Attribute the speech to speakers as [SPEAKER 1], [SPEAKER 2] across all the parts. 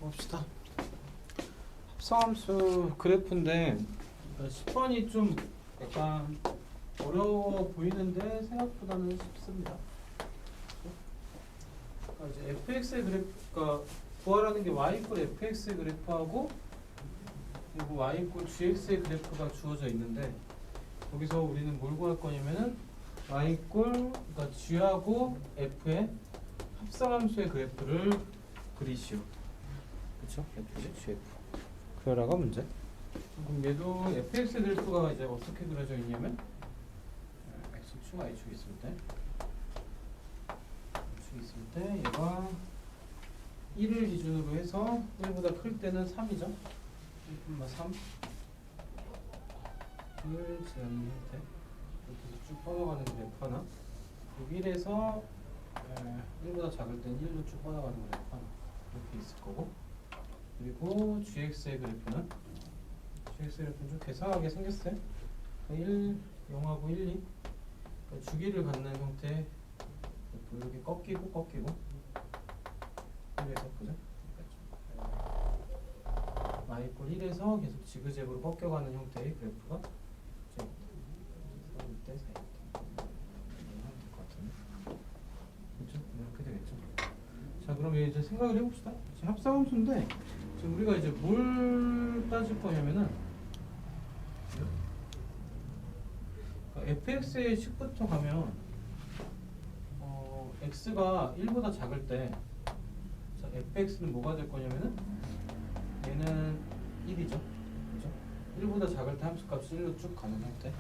[SPEAKER 1] 봅시다. 합성함수 그래프인데 10번이 좀 약간 어려워 보이는데 생각보다는 쉽습니다. 그러니까 이제 fx의 그래프가 구하라는 게 y 이퀄 fx의 그래프하고 그리고 y 이퀄 gx의 그래프가 주어져 있는데 거기서 우리는 뭘 구할 거냐면은 y 이퀄 그러니까 g하고 f의 합성함수의 그래프를 그리시오. 그렇죠? f지 gf. 그러라가 문제. 그럼 얘도 fx의 그래프가 이제 어떻게 그려져 있냐면 x축, y축 있을 때 y축 있을 때 얘가 1을 기준으로 해서 1보다 클 때는 3이죠. 1,3 을 지나는 형태 이렇게 해서 쭉 뻗어가는 그래프 하나, 그리고 1에서 1보다 작을 때는 1로 쭉 뻗어가는 그래프 하나 이렇게 있을 거고, 그리고 gx의 그래프는 좀 괴상하게 생겼어요. 1, 0하고 1, 2 그러니까 주기를 갖는 형태 이렇게 꺾이고 이래서 보자. y 이퀄 1에서 계속 지그재그로 꺾여가는 형태의 그래프가 이때 사이 될것 같은데, 그렇죠? 이렇게 되겠죠. 자, 그럼 이제 생각을 해봅시다. 지금 합성함수인데 지금 우리가 이제 뭘 따질 거냐면은 fx의 식부터 가면 x가 1보다 작을 때 자, fx는 뭐가 될 거냐면은 얘는 1이죠. 그죠? 1보다 작을 때 함수값이 1로 쭉 가는 형태.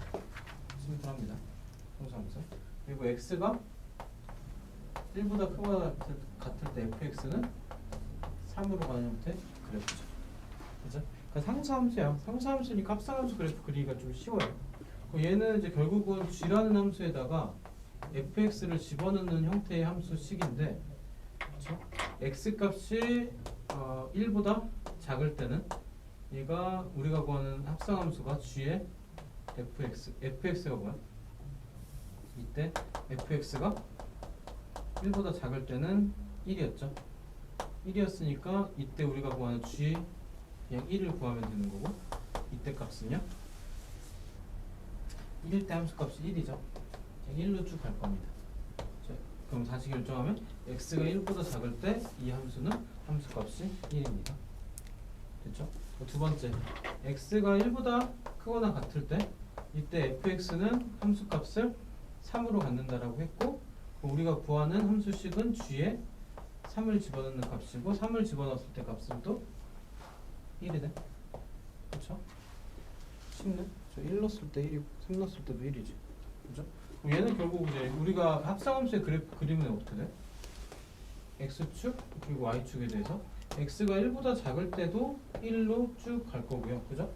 [SPEAKER 1] 심플합니다. 형상에서. 그리고 x가 1보다 크거나 같을 때 fx는 3으로 가는 형태 그래프죠. 그죠? 그러니까 상수함수야. 상수함수니까 합성함수 그래프 그리기가 좀 쉬워요. 얘는 이제 결국은 g라는 함수에다가 fx를 집어넣는 형태의 함수식인데, 그렇죠? x 값이 1보다 작을 때는 얘가 우리가 구하는 합성함수가 g의 fx가 뭐야? 이때 fx가 1보다 작을 때는 1이었죠. 1이었으니까 이때 우리가 구하는 g 그냥 1을 구하면 되는 거고, 이때 값은요? 1일 때 함수값이 1이죠. 1로 쭉 갈 겁니다. 자, 그럼 다시 결정하면 x가 1보다 작을 때 이 함수는 함수값이 1입니다. 됐죠? 두 번째, x가 1보다 크거나 같을 때 이때 fx는 함수값을 3으로 갖는다라고 했고, 우리가 구하는 함수식은 g에 3을 집어넣는 값이고, 3을 집어넣었을 때 값은 또 1이네. 그렇죠? 쉽네. 1 넣었을 때 1이고 3 넣었을 때도 1이지. 그죠? 그럼 얘는 결국 이제 우리가 합성함수의 그래프 그리면 어떻게 돼? x축 그리고 y축에 대해서 x가 1보다 작을 때도 1로 쭉 갈 거고요. 그죠?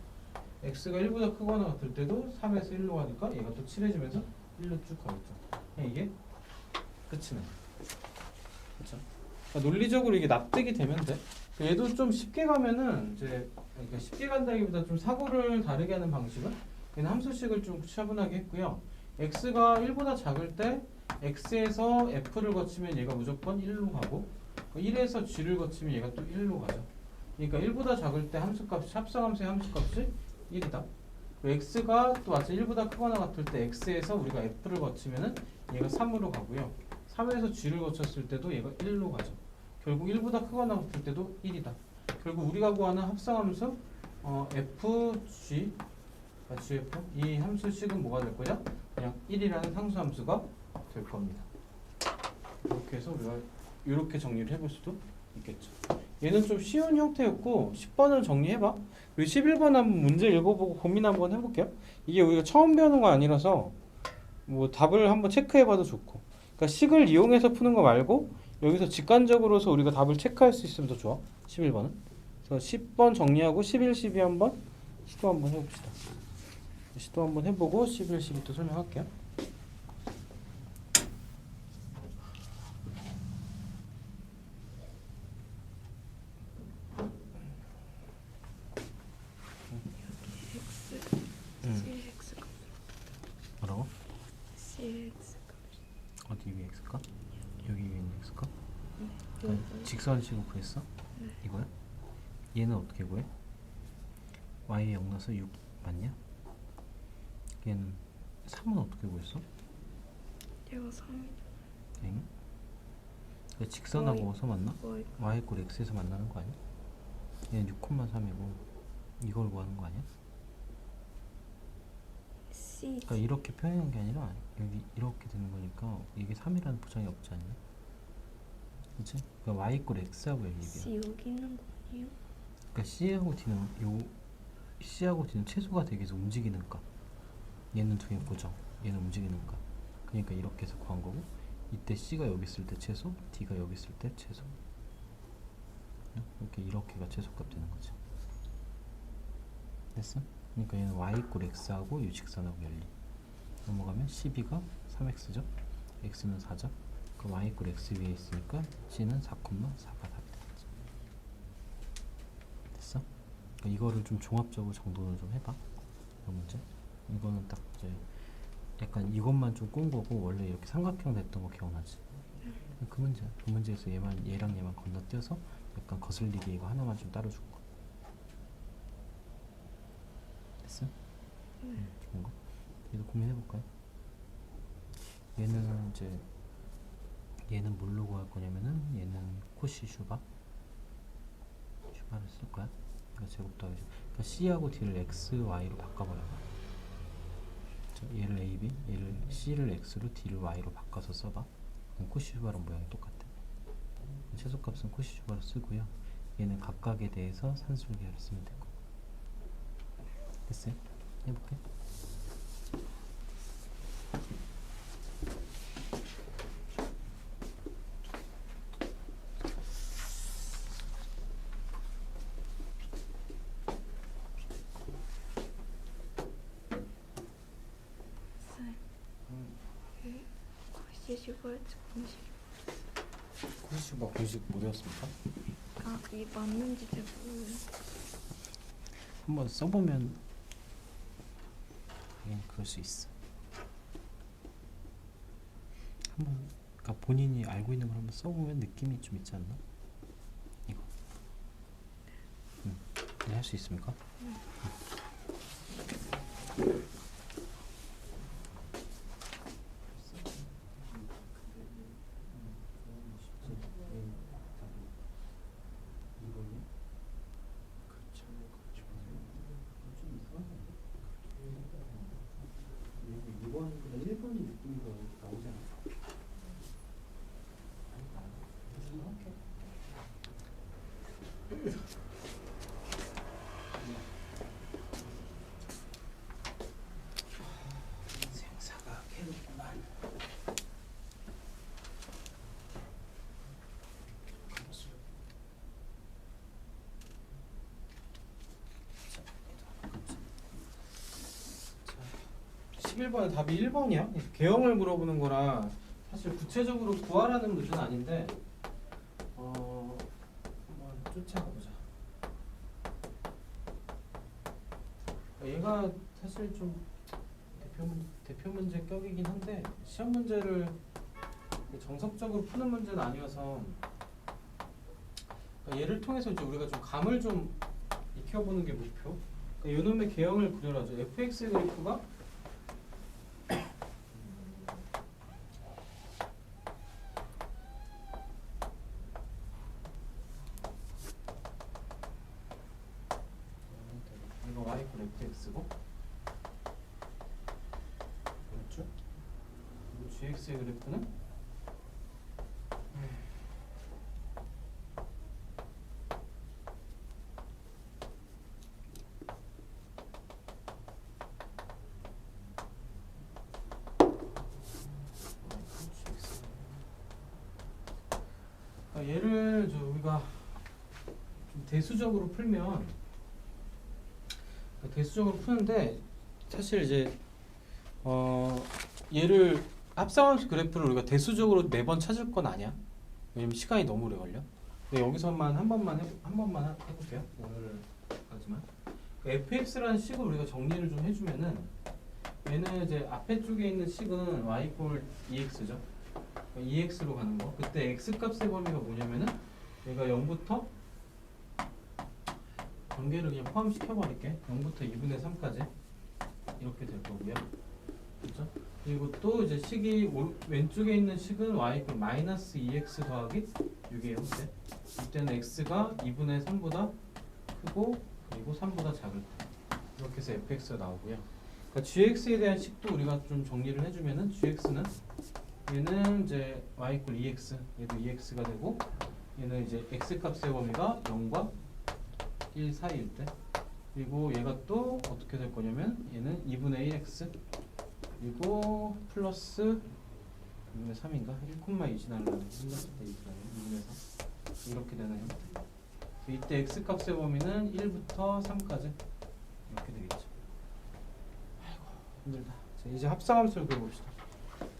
[SPEAKER 1] x가 1보다 크거나 같을 때도 3에서 1로 가니까 얘가 또 칠해지면서 1로 쭉 가겠죠. 이게 끝이네. 그렇죠? 그러니까 논리적으로 이게 납득이 되면 돼. 얘도 좀 쉽게 가면은 이제, 그러니까 쉽게 간다기보다 좀 사고를 다르게 하는 방식은 얘는 함수식을 좀 차분하게 했고요. x가 1보다 작을 때 x에서 f를 거치면 얘가 무조건 1로 가고, 1에서 g를 거치면 얘가 또 1로 가죠. 그러니까 1보다 작을 때 함수값이, 합성함수의 함수값이 1이다. x가 또 마치 1보다 크거나 같을 때 x에서 우리가 f를 거치면은 얘가 3으로 가고요. 3에서 g를 거쳤을 때도 얘가 1로 가죠. 결국 1보다 크거나 같을 때도 1이다. 결국 우리가 구하는 합성함수 fg, gf 이 함수식은 뭐가 될 거냐? 그냥 1이라는 상수함수가 될 겁니다. 이렇게 해서 우리가 이렇게 정리를 해볼 수도 있겠죠. 얘는 좀 쉬운 형태였고 10번을 정리해봐. 그리고 11번 한번 문제 읽어보고 고민 한번 해볼게요. 이게 우리가 처음 배우는 거 아니라서 뭐 답을 한번 체크해봐도 좋고, 그러니까 식을 이용해서 푸는 거 말고 여기서 직관적으로서 우리가 답을 체크할 수 있으면 더 좋아. 11번은. 그래서 10번 정리하고 11, 12 한번 시도 한번 해봅시다. 시도 한번 해보고 11, 12 또 설명할게요. 뭐라고? 어디 위에 x값? 여기 위에 있는 x값? 직선식을 구했어? 이거야? 얘는 어떻게 구해? y에 0 넣어서 6 맞냐? 얘는 3은 어떻게 구했어?
[SPEAKER 2] 얘가 3이
[SPEAKER 1] 엥? 직선하고 어디서 만나?
[SPEAKER 2] y
[SPEAKER 1] y 꼴 x에서 만나는 거 아니야? 얘는 6,3이고 이걸 구하는 거 아니야?
[SPEAKER 2] c
[SPEAKER 1] 그러니까 이렇게 표현한 게 아니라 여기 이렇게 되는 거니까 이게 3이라는 보장이 없지 않냐? 그치? 그러니까 y 꼴 x하고 얘기야.
[SPEAKER 2] c 여기 있는 거 아니에요?
[SPEAKER 1] 그러니까 C하고 D는 최소가 되기 위해서 움직이는 값. 얘는 두 개 고정. 얘는 움직이는 값. 그러니까 이렇게 해서 구한 거고, 이때 C가 여기 있을 때 최소, D가 여기 있을 때 최소. 이렇게가 최소값 되는 거지. 됐어? 그러니까 얘는 y 꼴 x하고 이 직선하고 열리. 넘어가면 12가 3x죠. x는 4죠. 그럼 y 꼴 x 위에 있으니까 C는 4,4가 답이 되겠지. 됐어? 그러니까 이거를 좀 종합적으로 정돈을 좀 해봐. 이 문제. 이거는 딱 이제 약간 이것만 좀 꾼 거고, 원래 이렇게 삼각형 됐던 거 기억나지? 그 문제야. 그 문제에서 얘랑 얘만 건너뛰어서 약간 거슬리게 이거 하나만 좀 따로 준 거. 됐어? 좋은 거. 얘도 고민해 볼까요? 얘는 이제 얘는 뭘로 구할 거냐면은 얘는 코시 슈바를 쓸 거야. 그러니까 제곱 더하기. 그러니까 C하고 D를 X, Y로 바꿔버려. 얘를 A, B, 얘를 C를 X로 D를 Y로 바꿔서 써봐. 그럼 코시 슈바랑 모양이 똑같아. 최소값은 코시 슈바로 쓰고요. 얘는 각각에 대해서 산술계를 쓰면 되고. 됐어요? 해볼게.
[SPEAKER 2] 슈버트 공식.
[SPEAKER 1] 코시 슈바 공식 뭐였습니까?
[SPEAKER 2] 아, 이게 맞는지 잘 모르겠어요.
[SPEAKER 1] 한번 써보면 그럴 수 있어. 한번 그러니까 본인이 알고 있는 걸 한번 써보면 느낌이 좀 있지 않나? 이거. 네, 할 수 있습니까? 생사가 괴롭구만. 자, 11번은 답이 1번이야. 개형을 물어보는 거라 사실 구체적으로 구하라는 문제는 아닌데 한번 쫓아가보자. 얘가 사실 좀 대표 문제 격이긴 한데 시험 문제를 정석적으로 푸는 문제는 아니어서 얘를 통해서 이제 우리가 좀 감을 좀 익혀보는 게 목표. 요놈의 개형을 그려라죠. fx의 그래프가 이거 y = fx고, 그렇죠? 그리고 gx의 그래프는 얘를 우리가 좀 대수적으로 풀면 대수적으로 푸는데 사실 이제 얘를 합성함수 그래프를 우리가 대수적으로 매번 찾을 건 아니야. 왜냐면 시간이 너무 오래 걸려. 근데 여기서만 한 번만 해볼게요. 오늘까지만. fx라는 식을 우리가 정리를 좀 해주면은 얘는 이제 앞에 쪽에 있는 식은 y = 2x죠. 2x로 가는 거. 그때 x 값의 범위가 뭐냐면은 얘가 0부터 전개를 그냥 포함시켜 버릴게. 0부터 2분의 3까지 이렇게 될 거고요. 그렇죠? 그리고 또 이제 식이 왼쪽에 있는 식은 y 그 마이너스 2x 더하기 6의 형태. 이때는 x가 2분의 3보다 크고 그리고 3보다 작을 때 이렇게 해서 fx가 나오고요. 그러니까 gx에 대한 식도 우리가 좀 정리를 해주면은 gx는 얘는 이제 y 이퀄 2x, 얘도 2x가 되고 얘는 이제 x 값의 범위가 0과 1 사이일 때, 그리고 얘가 또 어떻게 될 거냐면 얘는 2분의 1x 그리고 플러스 2분의 3인가? 1,2 지나려면 2분의 3 이렇게 되는 형태. 이때 x 값의 범위는 1부터 3까지 이렇게 되겠죠. 아이고 힘들다. 자, 이제 합성함수를 그려봅시다.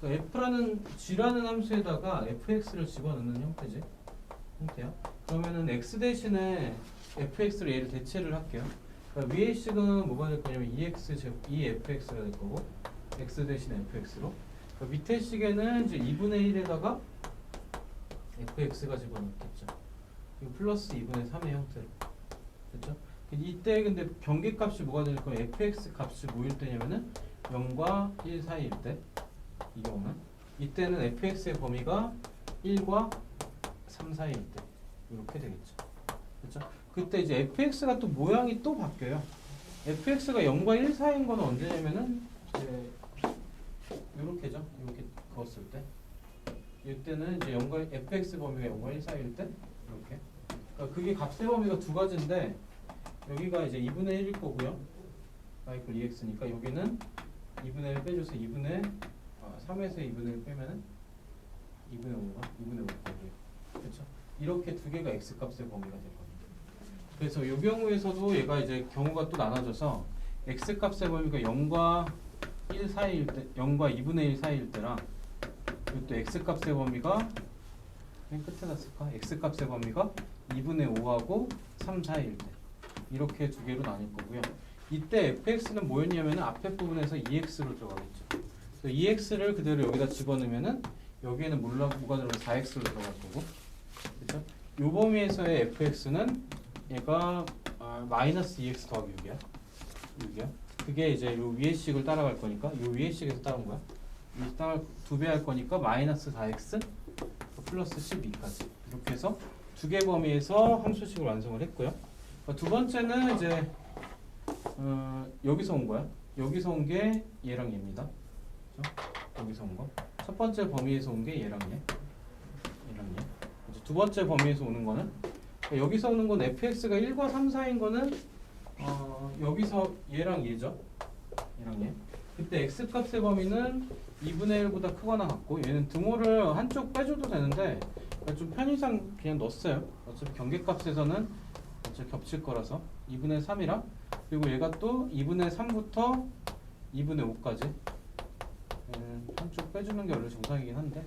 [SPEAKER 1] 그러니까 f라는 g라는 함수에다가 fx를 집어넣는 형태지. 형태야. 그러면은 x 대신에 fx로 얘를 대체를 할게요. 그러니까 위의 식은 뭐가 될 거냐면 2fx가 될 거고 x 대신 fx로. 그러니까 밑에 식에는 이제 2분의 1에다가 fx가 집어넣겠죠. 그리고 플러스 2분의 3의 형태로. 됐죠? 이때 근데 경계값이 뭐가 될 거면 fx 값이 뭐일 때냐면은 0과 1 사이일 때, 이 경우는 이때는 fx의 범위가 1과 3 사이일 때 이렇게 되겠죠. 그렇죠? 그때 이제 fx가 또 모양이 또 바뀌어요. fx가 0과 1 사이인 거는 언제냐면은 이제 요렇게죠. 이렇게 그었을 때. 이때는 이제 0과 fx 범위가 0과 1 사이일 때 이렇게. 그러니까 그게 값의 범위가 두 가지인데 여기가 이제 2분의 1일 거고요. y 이퀄 2x니까 여기는 2분의 1 빼줘서 3에서 2분의 1 빼면은 2분의 5가 되고요. 그렇죠? 이렇게 두 개가 x 값의 범위가 될 겁니다. 그래서 이 경우에서도 얘가 이제 경우가 또 나눠져서 x 값의 범위가 0과 1 사이일 때, 0과 2분의 1 사이일 때랑 그리고 또 x 값의 범위가 맨 끝에다 쓸까? x 값의 범위가 2분의 5하고 3 사이일 때 이렇게 두 개로 나뉠 거고요. 이때 fx는 뭐였냐면 앞에 부분에서 2x로 들어가겠죠. 그래서 2x를 그대로 여기다 집어넣으면은 여기에는 뭐가 들어가면 4x로 들어갈 거고, 그렇죠? 요 범위에서의 fx는 얘가 마이너스 2x 더하기 6이야. 그게 이제 요 위의 식을 따라갈 거니까 요 위의 식에서 따라온 거야. 이 따라 2배 할 거니까 마이너스 4x 플러스 12까지 이렇게 해서 두 개 범위에서 함수식을 완성을 했고요. 두 번째는 이제 여기서 온 거야. 여기서 온 게 얘랑 얘입니다. 그렇죠? 여기서 온 거. 첫 번째 범위에서 온 게 얘랑 얘. 이제 두 번째 범위에서 오는 거는 여기서 오는 건 fx가 1과 3 사이인 거는 여기서 얘랑 얘죠. 얘랑 얘. 그때 x 값의 범위는 2분의 1보다 크거나 같고 얘는 등호를 한쪽 빼줘도 되는데 좀 편의상 그냥 넣었어요. 어차피 경계값에서는 어차피 겹칠 거라서 2분의 3이랑 그리고 얘가 또 2분의 3부터 2분의 5까지 한쪽 빼주는 게 원래 정상이긴 한데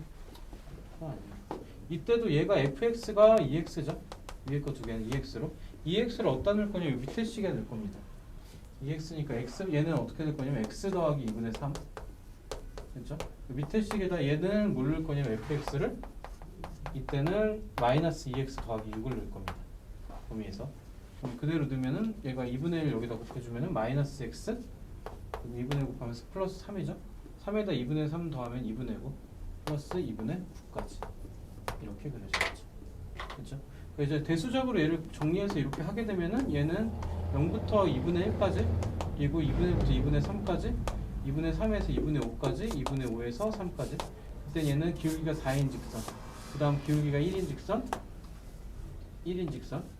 [SPEAKER 1] 이때도 얘가 fx가 2x죠. 위에 거 두 개는 2x로 2x를 어디다 넣을 거냐 이 밑에 식에 넣을 겁니다. 2x니까 x 얘는 어떻게 될 거냐면 x 더하기 2분의 3 그렇죠? 밑에 식에다 얘는 뭘 넣을 거냐면 fx를 이때는 마이너스 2x 더하기 6을 넣을 겁니다. 범위에서 그럼 그대로 넣으면은 얘가 2분의 1 여기다 곱해주면은 마이너스 x 2분의 1 곱하면서 플러스 3이죠. 3에다 2분의 3 더하면 2분의 9 플러스 2분의 9까지 이렇게 그려지겠죠. 그렇죠? 이제 대수적으로 얘를 정리해서 이렇게 하게 되면은 얘는 0부터 2분의 1까지 그리고 2분의 1부터 2분의 3까지 2분의 3에서 2분의 5까지 2분의 5에서 3까지 그때 얘는 기울기가 4인 직선 그 다음 기울기가 1인 직선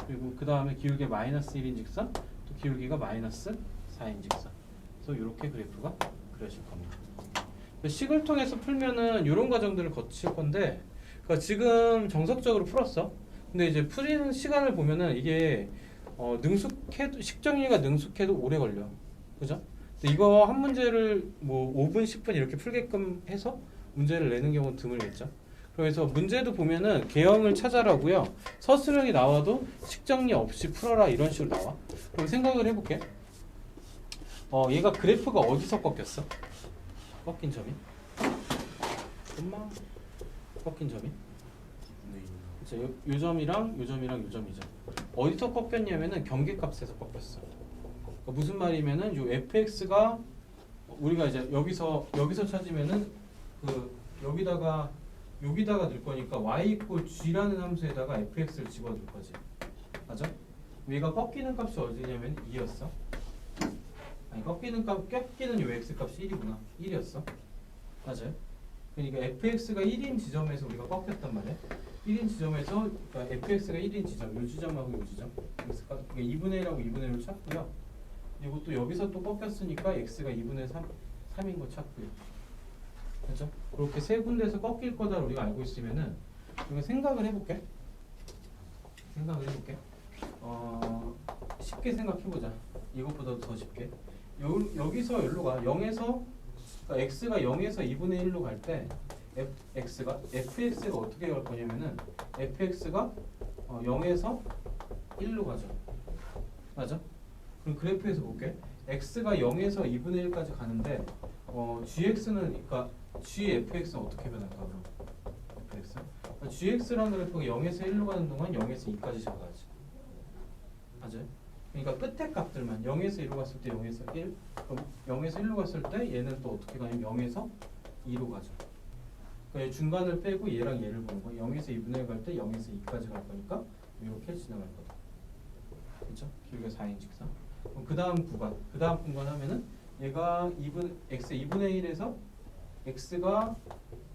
[SPEAKER 1] 그리고 그 다음에 기울기가 마이너스 1인 직선 또 기울기가 마이너스 4인 직선 그래서 이렇게 그래프가 그려질 겁니다. 식을 통해서 풀면은 이런 과정들을 거칠 건데 그러니까 지금 정석적으로 풀었어. 근데 이제 풀리는 시간을 보면은 이게 능숙해도 식정리가 능숙해도 오래 걸려. 그죠? 근데 이거 한 문제를 뭐 5분, 10분 이렇게 풀게끔 해서 문제를 내는 경우는 드물겠죠. 그래서 문제도 보면은 개형을 찾아라고요. 서술형이 나와도 식정리 없이 풀어라 이런 식으로 나와. 그럼 생각을 해볼게. 얘가 그래프가 어디서 꺾였어? 꺾인 점이? 엄마 꺾인 점이? 그쵸, 요 점이랑 요 점이랑 요 점이죠. 어디서 꺾였냐면은 경계값에서 꺾였어. 그러니까 무슨 말이면은 요 fx가 우리가 이제 여기서 찾으면은 그 여기다가 넣을 거니까 y 이퀄 g라는 함수에다가 fx를 집어줄 거지. 맞아? 얘가 꺾이는 값이 어디냐면 2였어. 아니 꺾이는 요 x 값이 1이구나. 1이었어. 맞아요? 그러니까 fx가 1인 지점에서 우리가 꺾였단 말이야. 1인 지점에서 그러니까 fx가 1인 지점, 요 지점하고 요 지점 x가 그러니까 2분의 1하고 2분의 1을 찾고요. 그리고 또 여기서 또 꺾였으니까 x가 2분의 3인 거 찾고요. 그렇죠? 그렇게 세 군데에서 꺾일 거다 우리가 알고 있으면은 우리가 생각을 해볼게. 쉽게 생각해보자. 이것보다 더 쉽게. 여기서 여기로 가. 0에서 그러니까 x가 0에서 2분의 1로 갈 때 fx가 어떻게 갈 거냐면은 fx가 0에서 1로 가죠. 맞아? 그럼 그래프에서 볼게. x가 0에서 2분의 1까지 가는데 gx는 그러니까 gfx는 어떻게 변할까 그럼? fx? 그러니까 gx라는 그래프가 0에서 1로 가는 동안 0에서 2까지 잡아야지. 맞아요? 그러니까 끝에 값들만 0에서 1로 갔을 때 0에서 1 그럼 0에서 1로 갔을 때 얘는 또 어떻게 가냐면 0에서 2로 가죠. 그러니까 중간을 빼고 얘랑 얘를 보는 거야. 0에서 2분의 1 갈 때 0에서 2까지 갈 거니까 이렇게 지나갈 거다. 그렇죠? 길이가 4인 직선. 그 다음 구간 하면은 얘가 x의 2분의 1에서 x가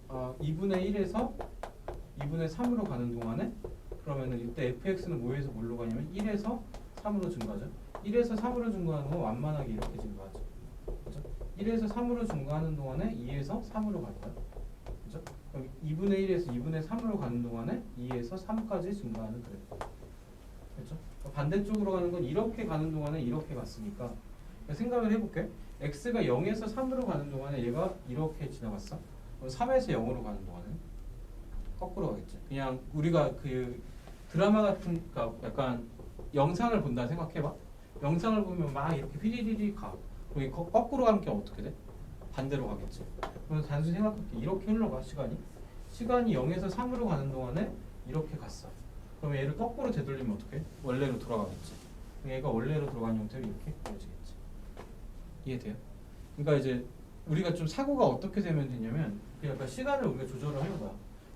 [SPEAKER 1] 2분의 1에서 2분의 3으로 가는 동안에 그러면은 이때 fx는 뭐에서 뭘로 가냐면 1에서 3으로 증가하죠. 1에서 3으로 증가하는 건 완만하게 이렇게 증가하죠. 그렇죠? 1에서 3으로 증가하는 동안에 2에서 3으로 갈 거야. 그렇죠? 그럼 2분의 1에서 2분의 3으로 가는 동안에 2에서 3까지 증가하는 그래프. 그렇죠? 반대쪽으로 가는 건 이렇게 가는 동안에 이렇게 갔으니까 생각을 해볼게. x가 0에서 3으로 가는 동안에 얘가 이렇게 지나갔어. 그럼 3에서 0으로 가는 동안은 거꾸로 가겠지. 그냥 우리가 그 드라마 같은 그러니까 약간 영상을 본다 생각해봐. 영상을 보면 막 이렇게 휘리리리 가. 그리고 거꾸로 가는 게 어떻게 돼? 반대로 가겠지. 그럼 단순히 생각할게. 이렇게 흘러가 시간이 0에서 3으로 가는 동안에 이렇게 갔어. 그럼 얘를 거꾸로 되돌리면 어떻게? 원래로 돌아가겠지. 얘가 원래로 돌아가는 형태로 이렇게 그려지겠지. 이해돼요? 그러니까 이제 우리가 좀 사고가 어떻게 되면 되냐면 약간 시간을 우리가 조절을 하는 거야.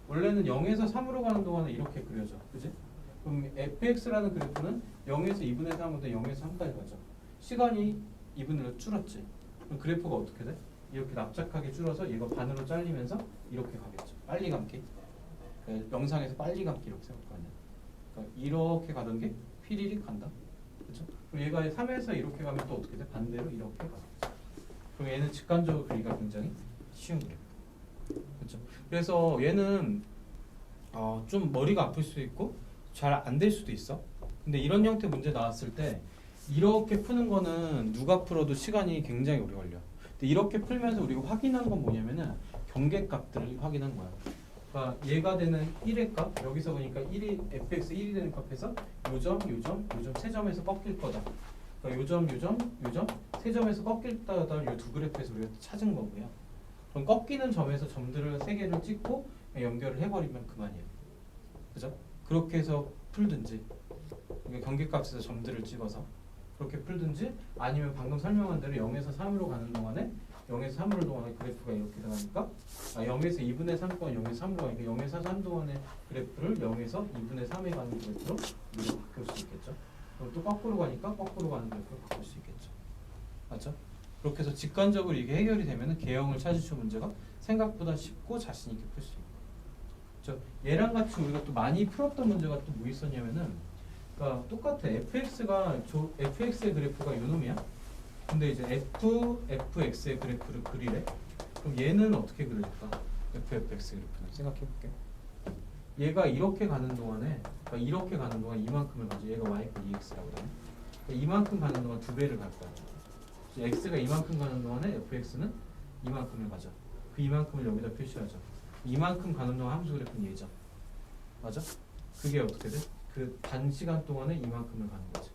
[SPEAKER 1] 원래는 0에서 3으로 가는 동안에 이렇게 그려져. 그지? 그럼 fx라는 그래프는 0에서 2분의 3부터 0에서 3까지 가죠. 시간이 2분의 1로 줄었지. 그럼 그래프가 어떻게 돼? 이렇게 납작하게 줄어서 얘가 반으로 잘리면서 이렇게 가겠죠. 빨리 감기. 그러니까 영상에서 빨리 감기 이렇게 생각하냐. 그러니까 이렇게 가던 게 휘리릭 간다. 그렇죠? 그럼 얘가 3에서 이렇게 가면 또 어떻게 돼? 반대로 이렇게 가겠죠. 그럼 얘는 직관적으로 그리기가 굉장히 쉬운 그래프. 그렇죠? 그래서 얘는 좀 머리가 아플 수 있고 잘 안 될 수도 있어. 근데 이런 형태 문제 나왔을 때 이렇게 푸는 거는 누가 풀어도 시간이 굉장히 오래 걸려. 근데 이렇게 풀면서 우리가 확인한 건 뭐냐면은 경계값들을 확인한 거야. 그러니까 얘가 되는 1의 값 여기서 보니까 1이 fx 1이 되는 값에서 요점 세 점에서 꺾일 거다. 그러니까 요점 세 점에서 꺾일 거다. 이 두 그래프에서 우리가 찾은 거고요. 그럼 꺾이는 점에서 점들을 세 개를 찍고 연결을 해버리면 그만이에요. 그죠? 그렇게 해서 풀든지 경계값에서 점들을 찍어서 그렇게 풀든지 아니면 방금 설명한 대로 0에서 3으로 가는 동안에 0에서 3으로 동안에 그래프가 이렇게 나가니까 0에서 2분의 3 동안 0에서 3으로 가니까 0에서 3 동안의 그래프를 0에서 2분의 3에 가는 그래프로 우리가 바꿀 수 있겠죠. 그럼 또 거꾸로 가니까 거꾸로 가는 그래프로 바꿀 수 있겠죠. 맞죠? 그렇게 해서 직관적으로 이게 해결이 되면은 개형을 찾으실 문제가 생각보다 쉽고 자신 있게 풀 수 있고. 얘랑 같이 우리가 또 많이 풀었던 문제가 또 뭐 있었냐면은 그러니까 똑같아. fx의 그래프가 요놈이야. 근데 이제 fx의 그래프를 그리래. 그럼 얘는 어떻게 그려질까? fx의 그래프는 생각해볼게. 얘가 이렇게 가는 동안에 그러니까 이렇게 가는 동안 이만큼을 가져. 얘가 y가 2x라고 그러네. 그러니까 이만큼 가는 동안 두 배를 갈 거야. x가 이만큼 가는 동안에 fx는 이만큼을 가져. 그 이만큼을 여기다 표시하죠. 이만큼 가는 동안 함수 그래프는 얘죠. 맞아? 그게 어떻게 돼? 그 단시간 동안에 이만큼을 가는 거지.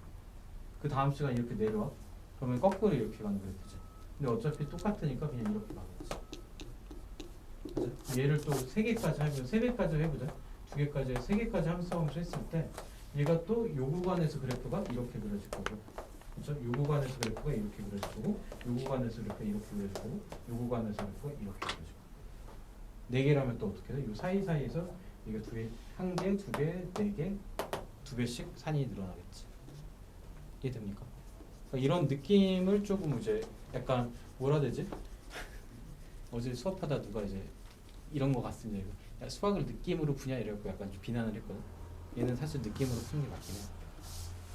[SPEAKER 1] 그 다음 시간 이렇게 내려와. 그러면 거꾸로 이렇게 가는 그래프지. 근데 어차피 똑같으니까 그냥 이렇게 가겠지. 맞아? 얘를 또 3개까지 해보자. 3개까지 해보자. 2개까지 3개까지 함수 했을 때 얘가 또 요 구간에서 그래프가 이렇게 그려질 거고, 그렇죠? 요 구간에서 그래프가 이렇게 그려질 거고, 요 구간에서 그래프가 이렇게 그려질 거고, 요 구간에서 그래프가 이렇게 그려질 거고. 네 개라면 또 어떻게 돼? 요 사이사이에서 이게 두 개, 한 개, 두 개, 네 개, 두 개씩 산이 늘어나겠지. 이해됩니까? 그러니까 이런 느낌을 조금 이제 약간 뭐라 해야 되지? 어제 수업하다 누가 이제 이런 거 같습니다. 이거. 야, 수학을 느낌으로 푸냐 이래갖고 약간 좀 비난을 했거든. 얘는 사실 느낌으로 푸는 게 맞긴 해.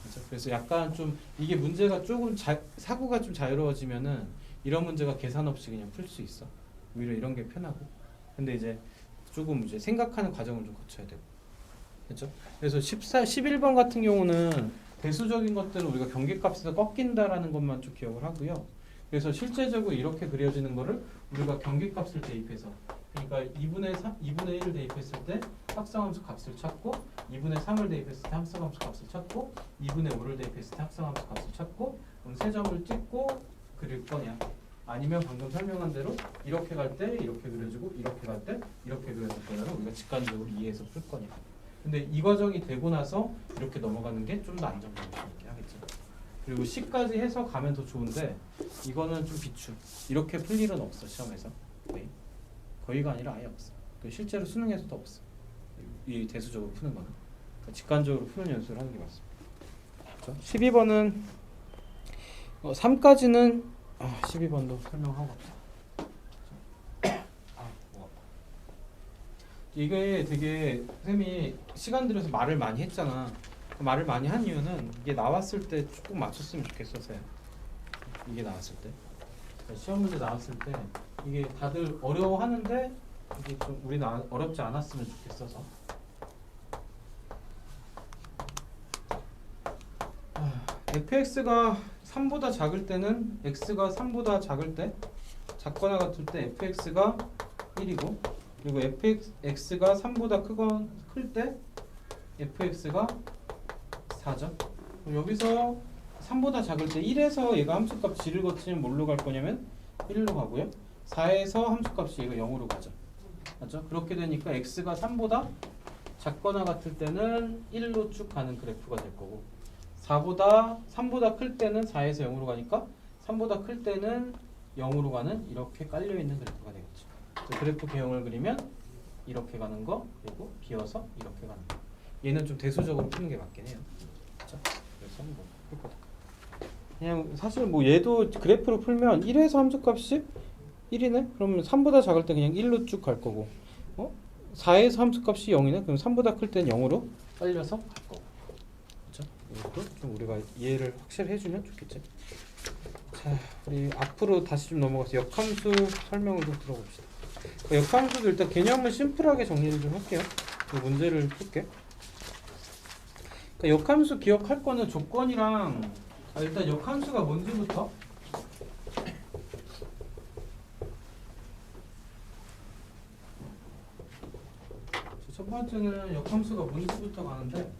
[SPEAKER 1] 그렇죠? 그래서 약간 좀 이게 문제가 조금 사고가 좀 자유로워지면은 이런 문제가 계산 없이 그냥 풀 수 있어. 오히려 이런 게 편하고. 근데 이제 조금 이제 생각하는 과정을 좀 거쳐야 되고. 그렇죠? 그래서 11번 같은 경우는 대수적인 것들은 우리가 경계값에서 꺾인다라는 것만 좀 기억을 하고요. 그래서 실제적으로 이렇게 그려지는 거를 우리가 경계값을 대입해서, 그러니까 2분의 1을 대입했을 때 합성함수 값을 찾고, 2분의 3을 대입했을 때 합성함수 값을 찾고, 2분의 5를 대입했을 때 합성함수 값을 찾고, 그럼 세 점을 찍고 그릴 거냐, 아니면 방금 설명한 대로 이렇게 갈 때 이렇게 그려지고 이렇게 갈 때 이렇게 그려질 거냐를 우리가 직관적으로 이해해서 풀 거냐. 근데 이 과정이 되고 나서 이렇게 넘어가는 게 좀 더 안정적일 수 있게 하겠죠. 그리고 C까지 해서 가면 더 좋은데 이거는 좀 비추. 이렇게 풀 일은 없어 시험에서. 거의가 아니라 아예 없어. 실제로 수능에서도 없어. 이 대수적으로 푸는 거는. 그러니까 직관적으로 푸는 연습을 하는 게 맞습니다. 그렇죠? 12번은 3까지는 12번도 설명하고 갑시다. 이게 되게 쌤이 시간 들여서 말을 많이 했잖아. 말을 많이 한 이유는 이게 나왔을 때 조금 맞췄으면 좋겠어서요. 이게 나왔을 때 시험 문제 나왔을 때 이게 다들 어려워하는데 이게 좀 우리는 어렵지 않았으면 좋겠어서. fx가 3보다 작을 때는 x가 3보다 작을 때, 작거나 같을 때 fx가 1이고, 그리고 fx가 3보다 클 때 fx가 4죠. 여기서 3보다 작을 때 1에서 얘가 함수값 g를 거치면 뭘로 갈 거냐면 1로 가고요. 4에서 함수값이 얘가 0으로 가죠. 맞죠? 그렇게 되니까 x가 3보다 작거나 같을 때는 1로 쭉 가는 그래프가 될 거고, 3보다 클 때는 4에서 0으로 가니까 3보다 클 때는 0으로 가는 이렇게 깔려있는 그래프가 되겠죠. 그래프 개형을 그리면 이렇게 가는 거, 그리고 비어서 이렇게 가는 거. 얘는 좀 대수적으로 푸는 게 맞긴 해요. 그렇죠? 그래서 뭐 풀 거다. 그냥 사실 뭐 얘도 그래프로 풀면 1에서 함수값이 1이네? 그러면 3보다 작을 때 그냥 1로 쭉 갈 거고, 4에서 함수값이 0이네? 그럼 3보다 클 때는 0으로 빨려서 갈 거고. 그렇죠? 이것도 좀 우리가 이해를 확실히 해주면 좋겠지. 자, 우리 앞으로 다시 좀 넘어가서 역함수 설명을 좀 들어봅시다. 역함수도 일단 개념을 심플하게 정리를 좀 할게요. 이 문제를 풀게. 역함수 기억할 거는 조건이랑 일단 역함수가 뭔지부터. 첫 번째는 역함수가 뭔지부터 가는데,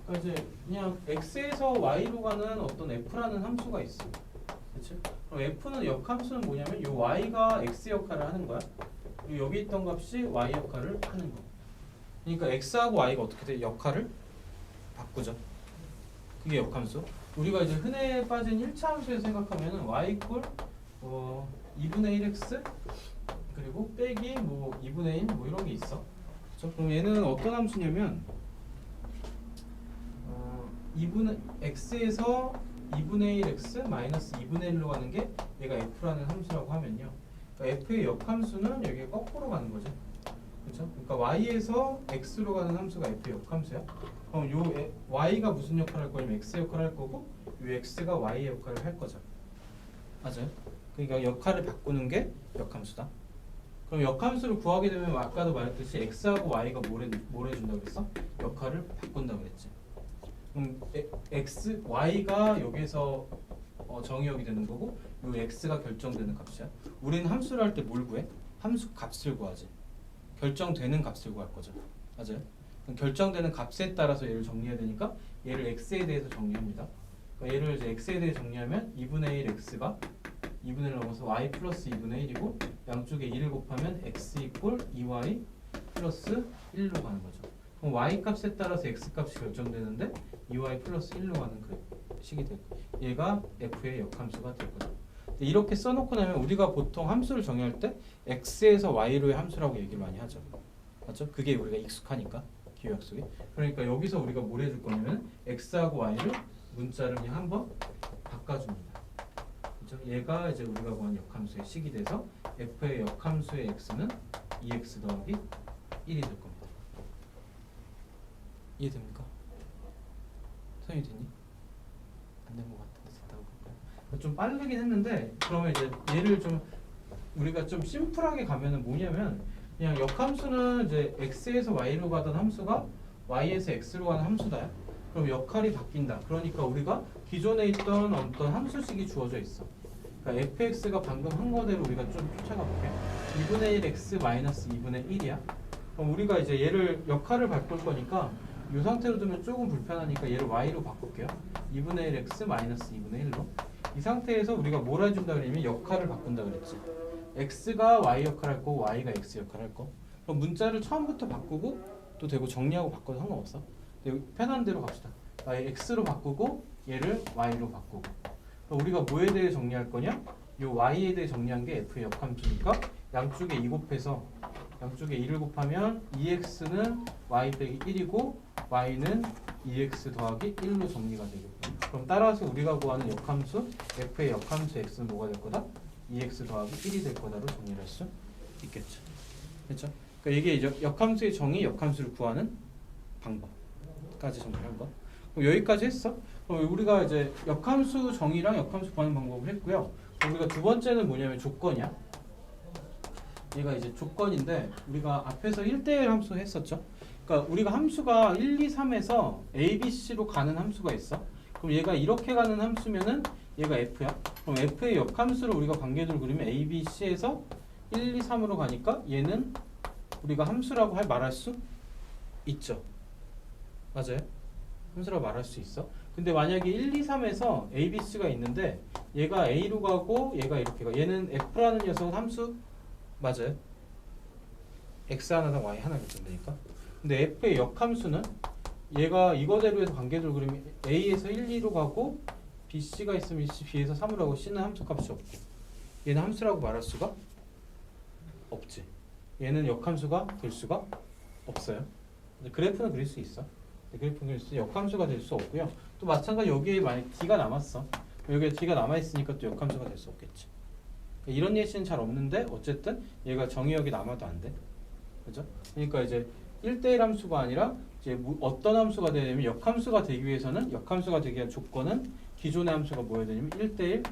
[SPEAKER 1] 그러니까 이제 그냥 x에서 y로 가는 어떤 f라는 함수가 있어. 그렇지? 그럼 f는 역함수는 뭐냐면 이 y가 x 역할을 하는 거야. 그리고 여기 있던 값이 y 역할을 하는 거. 그러니까 x하고 y가 어떻게 돼? 역할을 바꾸죠. 그게 역함수. 우리가 이제 흔해 빠진 1차 함수에서 생각하면은 y 이퀄 2분의 1x 그리고 빼기 뭐 2분의 1 뭐 이런 게 있어. 그렇죠? 그럼 얘는 어떤 함수냐면 2분의 x에서 2분의 1x 마이너스 2분의 1로 가는 게 얘가 f라는 함수라고 하면요. 그러니까 f의 역함수는 여기에 거꾸로 가는 거죠. 그렇죠? 그러니까 y에서 x로 가는 함수가 f의 역함수야. 그럼 요 y가 무슨 역할을 할 거냐면 x 역할을 할 거고, 요 x가 y의 역할을 할 거죠. 맞아요? 그러니까 역할을 바꾸는 게 역함수다. 그럼 역함수를 구하게 되면 아까도 말했듯이 x하고 y가 뭘 해준다고 그랬어? 역할을 바꾼다고 그랬지. 그럼 y가 여기서 정의역이 되는 거고, 요 x가 결정되는 값이야. 우리는 함수를 할 때 뭘 구해? 함수 값을 구하지. 결정되는 값을 구할 거죠. 맞아요? 그럼 결정되는 값에 따라서 얘를 정리해야 되니까 얘를 x에 대해서 정리합니다. 그러니까 얘를 이제 x에 대해 정리하면 2분의 1 x가 2분의 1 넘어서 y 플러스 2분의 1이고, 양쪽에 2를 곱하면 x 이퀄 2y 플러스 1로 가는 거죠. 그럼 y 값에 따라서 x 값이 결정되는데 2y 플러스 1로 가는 그 식이 되고 얘가 f의 역함수가 될 거죠. 이렇게 써놓고 나면 우리가 보통 함수를 정의할 때 x에서 y로의 함수라고 얘기를 많이 하죠. 맞죠? 그게 우리가 익숙하니까 기억속에. 그러니까 여기서 우리가 뭘 해줄 거냐면 x하고 y를 문자를 그냥 한번 바꿔줍니다. 그렇죠? 얘가 이제 우리가 구한 역함수의 식이 돼서 f의 역함수의 x는 2x 더하기 1이 될 겁니다. 이해됩니까? 성이 되니? 안 된 것 같은데 됐다고 볼까요? 좀 빠르긴 했는데 그러면 이제 얘를 좀 우리가 좀 심플하게 가면은 뭐냐면 그냥 역함수는 이제 x에서 y로 가던 함수가 y에서 x로 가는 함수다. 그럼 역할이 바뀐다. 그러니까 우리가 기존에 있던 어떤 함수식이 주어져 있어. 그러니까 fx가 방금 한 거대로 우리가 좀 쫓아가 볼게요. 2분의 1 x 마이너스 2분의 1이야. 그럼 우리가 이제 얘를 역할을 바꿀 거니까 이 상태로 두면 조금 불편하니까 얘를 y로 바꿀게요. 2분의 1 x 마이너스 2분의 1로. 이 상태에서 우리가 뭘 해준다 그러면 역할을 바꾼다 그랬지. x가 y 역할 할 거고 y가 x 역할 할 거. 그럼 문자를 처음부터 바꾸고 또 되고 정리하고 바꿔도 상관없어. 근데 편한 대로 갑시다. x로 바꾸고 얘를 y로 바꾸고. 그럼 우리가 뭐에 대해 정리할 거냐? 요 y에 대해 정리한 게 f의 역함수니까 양쪽에 2 곱해서 양쪽에 2를 곱하면 2x는 y 빼기 1이고 y는 2x 더하기 1로 정리가 되겠고. 그럼 따라서 우리가 구하는 역함수 f의 역함수 x는 뭐가 될 거다? 2x 더하기 1이 될 거다로 정리를 할 수 있겠죠. 그렇죠? 그러니까 이게 이제 역함수의 정의, 역함수를 구하는 방법까지 정리한 거. 그럼 여기까지 했어. 그럼 우리가 이제 역함수 정의랑 역함수 구하는 방법을 했고요. 우리가 두 번째는 뭐냐면 조건이야. 얘가 이제 조건인데 우리가 앞에서 1대1 함수 했었죠. 그러니까 우리가 함수가 1, 2, 3에서 A, B, C로 가는 함수가 있어. 그럼 얘가 이렇게 가는 함수면은 얘가 F야. 그럼 F의 역함수를 우리가 관계도를 그리면 A, B, C에서 1, 2, 3으로 가니까 얘는 우리가 함수라고 말할 수 있죠. 맞아요? 함수라고 말할 수 있어. 근데 만약에 1, 2, 3에서 A, B, C가 있는데 얘가 A로 가고 얘가 이렇게 가. 얘는 F라는 녀석은 함수 맞아요? X 하나당 Y 하나 결정되니까. 근데 F의 역함수는 얘가 이거대로 해서 관계도를 그리면 A에서 1, 2로 가고 B, C가 있으면 B에서 3으로 가고 C는 함수값이 없고 얘는 함수라고 말할 수가 없지. 얘는 역함수가 될 수가 없어요. 그래프는 그릴 수 있어. 그래프는 그릴 수 있어. 역함수가 될 수 없고요. 또 마찬가지 여기에 만약 D가 남았어. 여기에 D가 남아있으니까 또 역함수가 될 수 없겠지. 이런 예시는 잘 없는데 어쨌든 얘가 정의역이 남아도 안 돼. 그죠? 그러니까 이제 1대1 함수가 아니라 이제 어떤 함수가 되냐면 역함수가 되기 위해서는 역함수가 되기 위한 조건은 기존의 함수가 뭐여야 되냐면 1대1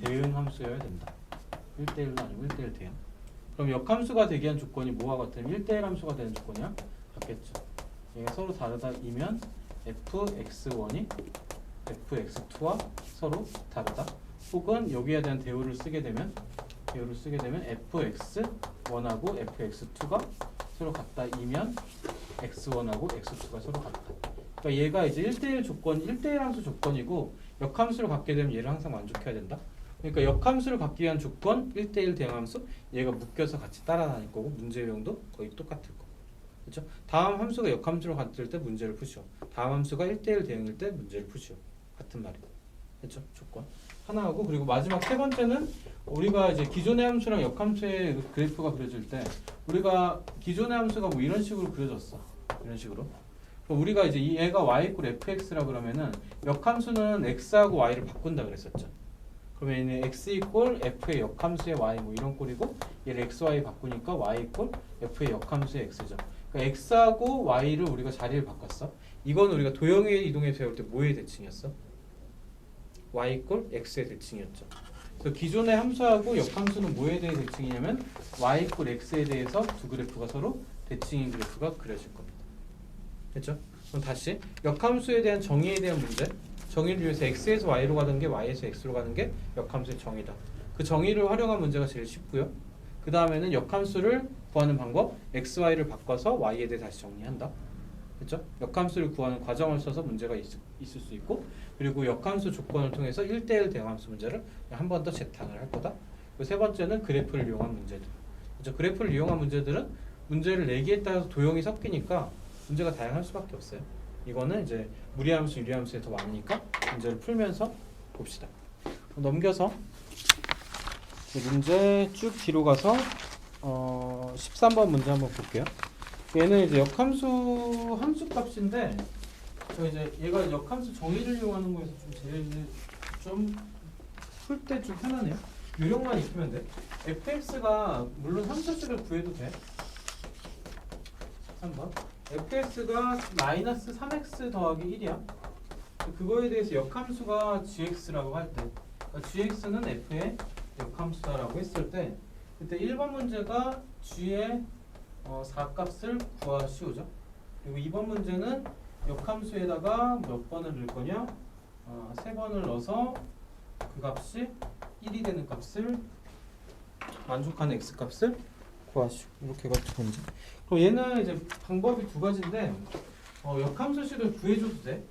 [SPEAKER 1] 대응 함수여야 된다. 1대1은 아니고 1대1 대응. 그럼 역함수가 되기 위한 조건이 뭐와 같으면 1대1 함수가 되는 조건이야? 같겠죠. 얘가 서로 다르다이면 fx1이 fx2와 서로 다르다. 혹은 여기에 대한 대우를 쓰게 되면 fx1하고 fx2가 서로 같다이면 x1하고 x2가 서로 같다. 그러니까 얘가 이제 1대1 조건, 1대1 함수 조건이고 역함수를 갖게 되면 얘를 항상 만족해야 된다. 그러니까 역함수를 갖기 위한 조건 1대1 대응함수 얘가 묶여서 같이 따라다닐 거고 문제 유형도 거의 똑같을 거고. 그렇죠? 다음 함수가 역함수로 같을 때 문제를 푸시오. 다음 함수가 1대1 대응일 때 문제를 푸시오. 같은 말이에요. 그렇죠? 조건. 하나 하고 그리고 마지막 세 번째는 우리가 이제 기존의 함수랑 역함수의 그래프가 그려질 때 우리가 기존의 함수가 뭐 이런 식으로 그려졌어. 이런 식으로. 그럼 우리가 이제 얘가 y 이퀄 fx라 그러면은 역함수는 x하고 y를 바꾼다 그랬었죠. 그러면 얘는 x 이퀄 f의 역함수의 y 뭐 이런 꼴이고 얘를 x, y 바꾸니까 y 이퀄 f의 역함수의 x죠. 그러니까 x하고 y를 우리가 자리를 바꿨어. 이건 우리가 도형의 이동에서 배울 때 뭐의 대칭이었어? y 이퀄 x의 대칭이었죠. 그래서 기존의 함수하고 역함수는 뭐에 대해 대칭이냐면 y 이퀄 x에 대해서 두 그래프가 서로 대칭인 그래프가 그려질 겁니다. 됐죠? 그럼 다시 역함수에 대한 정의에 대한 문제. 정의를 위해서 x에서 y로 가는 게 y에서 x로 가는 게 역함수의 정의다. 그 정의를 활용한 문제가 제일 쉽고요. 그 다음에는 역함수를 구하는 방법 x, y를 바꿔서 y에 대해 다시 정리한다. 그렇죠? 역함수를 구하는 과정을 써서 문제가 있을 수 있고 그리고 역함수 조건을 통해서 1대1 대응함수 문제를 한 번 더 재탕을 할 거다. 그리고 세 번째는 그래프를 이용한 문제들. 이제 그래프를 이용한 문제들은 문제를 내기에 따라서 도형이 섞이니까 문제가 다양할 수밖에 없어요. 이거는 이제 무리함수, 유리함수에 더 많으니까 문제를 풀면서 봅시다. 넘겨서 문제 쭉 뒤로 가서 13번 문제 한번 볼게요. 얘는 이제 역함수 함수 값인데 저 이제 얘가 역함수 정의를 이용하는 거에서 좀 제일 좀 풀 때 좀 편하네요. 요령만 익히면 돼. fx가 물론 함수식을 구해도 돼. 3번 fx가 마이너스 3x 더하기 1이야. 그거에 대해서 역함수가 gx라고 할 때, 그러니까 gx는 f의 역함수다라고 했을 때, 그때 1번 문제가 g의 4값을 구하시오죠. 그리고 2번 문제는 역함수에다가 몇 번을 넣을 거냐? 3번을 넣어서 그 값이 1이 되는 값을 만족하는 x 값을 구하시오. 이렇게 해가지고 문제. 그럼 얘는 이제 방법이 두 가지인데 역함수식을 구해줘도 돼.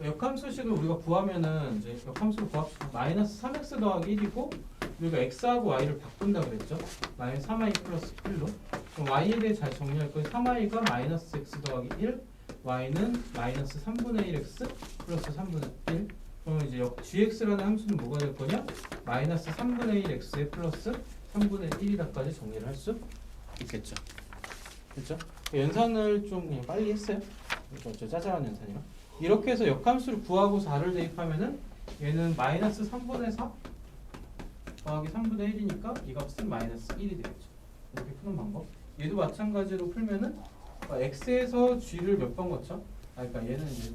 [SPEAKER 1] 역함수식을 우리가 구하면은 이제 역함수를 구합시다. 마이너스 3x 더하기 1이고 우리가 x하고 y를 바꾼다 그랬죠. 마이너스 3y 플러스 1로. 그럼 y에 대해 잘 정리할 거예요. 3y가 마이너스 x 더하기 1, y는 마이너스 3분의 1x 플러스 3분의 1. 그럼 이제 gx라는 함수는 뭐가 될 거냐? 마이너스 3분의 1x에 플러스 3분의 1이다까지 정리를 할 수 있겠죠. 그렇죠? 연산을 좀 그냥 빨리 했어요. 저 짜잘한 연산이라. 이렇게 해서 역함수를 구하고 4를 대입하면은 얘는 마이너스 3분의 4 더하기 3분의 1이니까 이 값은 마이너스 1이 되겠죠. 이렇게 푸는 방법. 얘도 마찬가지로 풀면은 x에서 g를 몇 번 거쳐? 그러니까 얘는 이제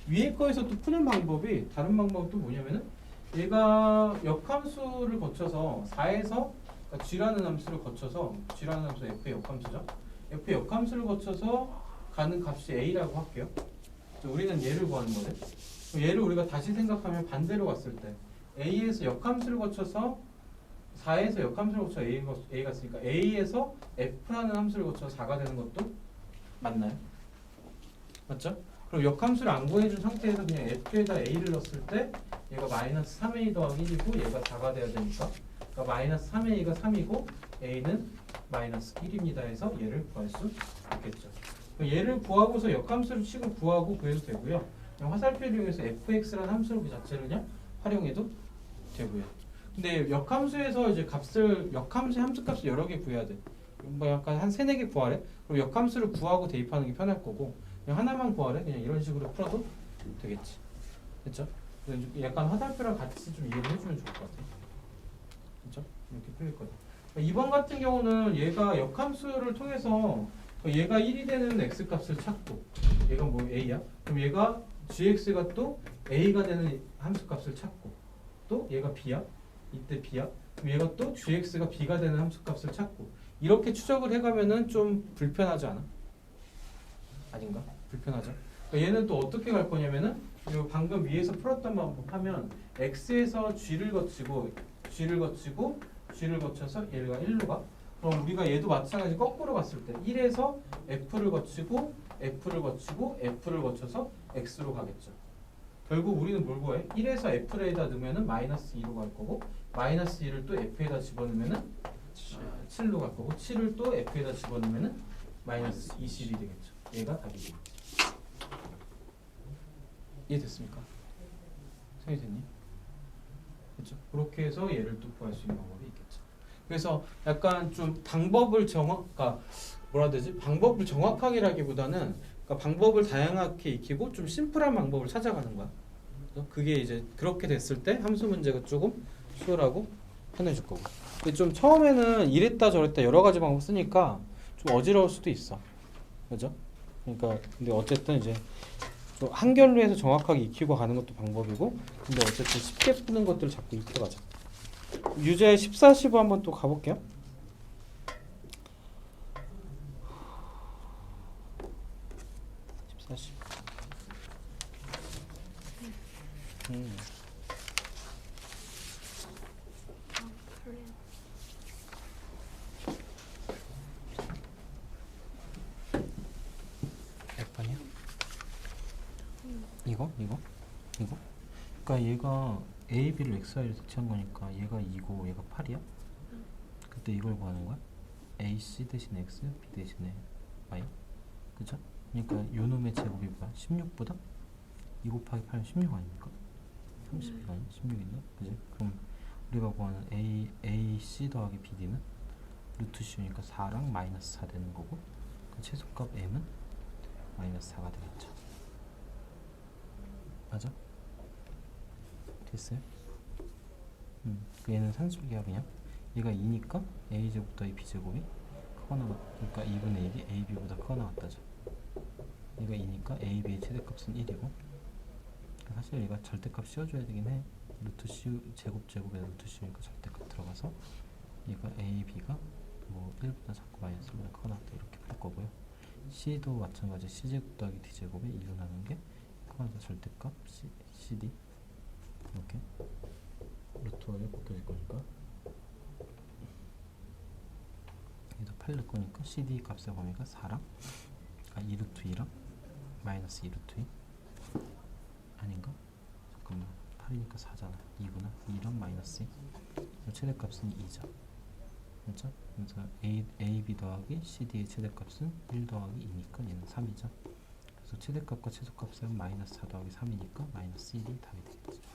[SPEAKER 1] 위에 거에서 또 푸는 방법이 다른 방법도 뭐냐면은 얘가 역함수를 거쳐서 4에서 그러니까 g라는 함수를 거쳐서 g라는 함수 f의 역함수죠. f의 역함수를 거쳐서 가는 값이 a라고 할게요. 우리는 얘를 구하는 거네. 얘를 우리가 다시 생각하면 반대로 갔을 때 a에서 역함수를 거쳐서 4에서 역함수를 거쳐 a가 있으니까 a에서 f라는 함수를 거쳐서 4가 되는 것도 맞나요? 맞죠? 그럼 역함수를 안 구해준 상태에서 그냥 f에다 a를 넣었을 때 얘가 마이너스 3a 더하기 1이고 얘가 4가 돼야 되니까 그러니까 마이너스 3a가 3이고 a는 마이너스 1입니다 해서 얘를 구할 수 있겠죠. 얘를 구하고서 역함수를 치고 구하고 구해도 되고요. 그냥 화살표를 이용해서 fx라는 함수를 그 자체를 그냥 활용해도 되고요. 근데 역함수에서 이제 역함수의 함수값을 여러 개 구해야 돼. 뭐 약간 한 3, 4개 구하래. 그럼 역함수를 구하고 대입하는 게 편할 거고 그냥 하나만 구하래. 그냥 이런 식으로 풀어도 되겠지. 그렇죠? 약간 화살표랑 같이 좀 이해를 해주면 좋을 것 같아. 그렇죠? 이렇게 풀릴 거다. 2번 같은 경우는 얘가 역함수를 통해서 얘가 1이 되는 x값을 찾고 얘가 뭐 a야? 그럼 얘가 gx가 또 a가 되는 함수값을 찾고 또 얘가 b야? 이때 b야? 그럼 얘가 또 gx가 b가 되는 함수값을 찾고 이렇게 추적을 해가면은 좀 불편하지 않아? 아닌가? 불편하죠? 그러니까 얘는 또 어떻게 갈 거냐면은 요 방금 위에서 풀었던 방법 하면 x에서 g를 거치고 g를 거쳐서 얘가 1로 가. 그럼 우리가 얘도 마찬가지 거꾸로 갔을 때 1에서 f를 거치고 f를 거쳐서 x로 가겠죠. 결국 우리는 뭘 구해? 1에서 f에다 넣으면은 마이너스 2로 갈 거고 마이너스 2를 또 f에다 집어넣으면은 7로 갈 거고 7을 또 f에다 집어넣으면은 마이너스 20이 되겠죠. 얘가 답이고. 이해됐습니까? 성희재님? 그렇죠? 그렇게 해서 얘를 또 구할 수 있는 방법이 있겠죠. 그래서 약간 좀 방법을 방법을 정확하게라기보다는 그러니까 방법을 다양하게 익히고 좀 심플한 방법을 찾아가는 거야. 그래서 그게 이제 그렇게 됐을 때 함수 문제가 조금 수월하고 편해질 거고. 근데 좀 처음에는 이랬다 저랬다 여러 가지 방법 쓰니까 좀 어지러울 수도 있어. 그죠? 그러니까 근데 어쨌든 이제 좀 한결로 해서 정확하게 익히고 가는 것도 방법이고 근데 어쨌든 쉽게 푸는 것들을 자꾸 익혀가자. 유제 14, 15 한번 또 가볼게요. 14, 15 몇 번이야? 이거? 그러니까 얘가 A, B를 XY로 대체한 거니까 얘가 2고 얘가 8이야? 그때 이걸 구하는 거야? AC 대신 X, B 대신에 Y. 그죠? 그러니까 요 놈의 제곱이 뭐야? 16보다 2 곱하기 8은 16 아닙니까? 30이가 16인데? 그지? 그럼 우리가 구하는 AC 더하기 BD는 루트 C니까 4랑 마이너스 4 되는 거고, 그 최소값 M은 마이너스 4가 되겠죠. 맞아? 됐어요? 얘는 산술기야 그냥. 얘가 2니까 A제곱 더하기 B제곱이 커 나갔으니까 2분의 1이 AB보다 커 나갔다죠. 얘가 2니까 AB의 최대값은 1이고, 사실 얘가 절대값 씌워줘야 되긴 해. 루트 C 제곱에 루트 C니까 절대값 들어가서 얘가 AB가 뭐 1보다 작고 마이너스 1보다 커 나갔다 이렇게 풀 거고요. C도 마찬가지 C제곱 더하기 D제곱에 2로 나눈 게 커 나갔다 절대값 CD 이렇게 루트가 바뀌어질 거니까 얘도 8 넣을 거니까 CD 값의 범위가 4랑 2루트 2랑 마이너스 2루트 2 아닌가? 잠깐만 8이니까 4잖아. 2구나. 2랑 마이너스 2 최대값은 2죠. 그렇죠? 그래서 AB 더하기 CD의 최대값은 1 더하기 2니까 얘는 3이죠. 그래서 최대값과 최소값은 마이너스 4 더하기 3이니까 마이너스 1이 답이 되겠죠.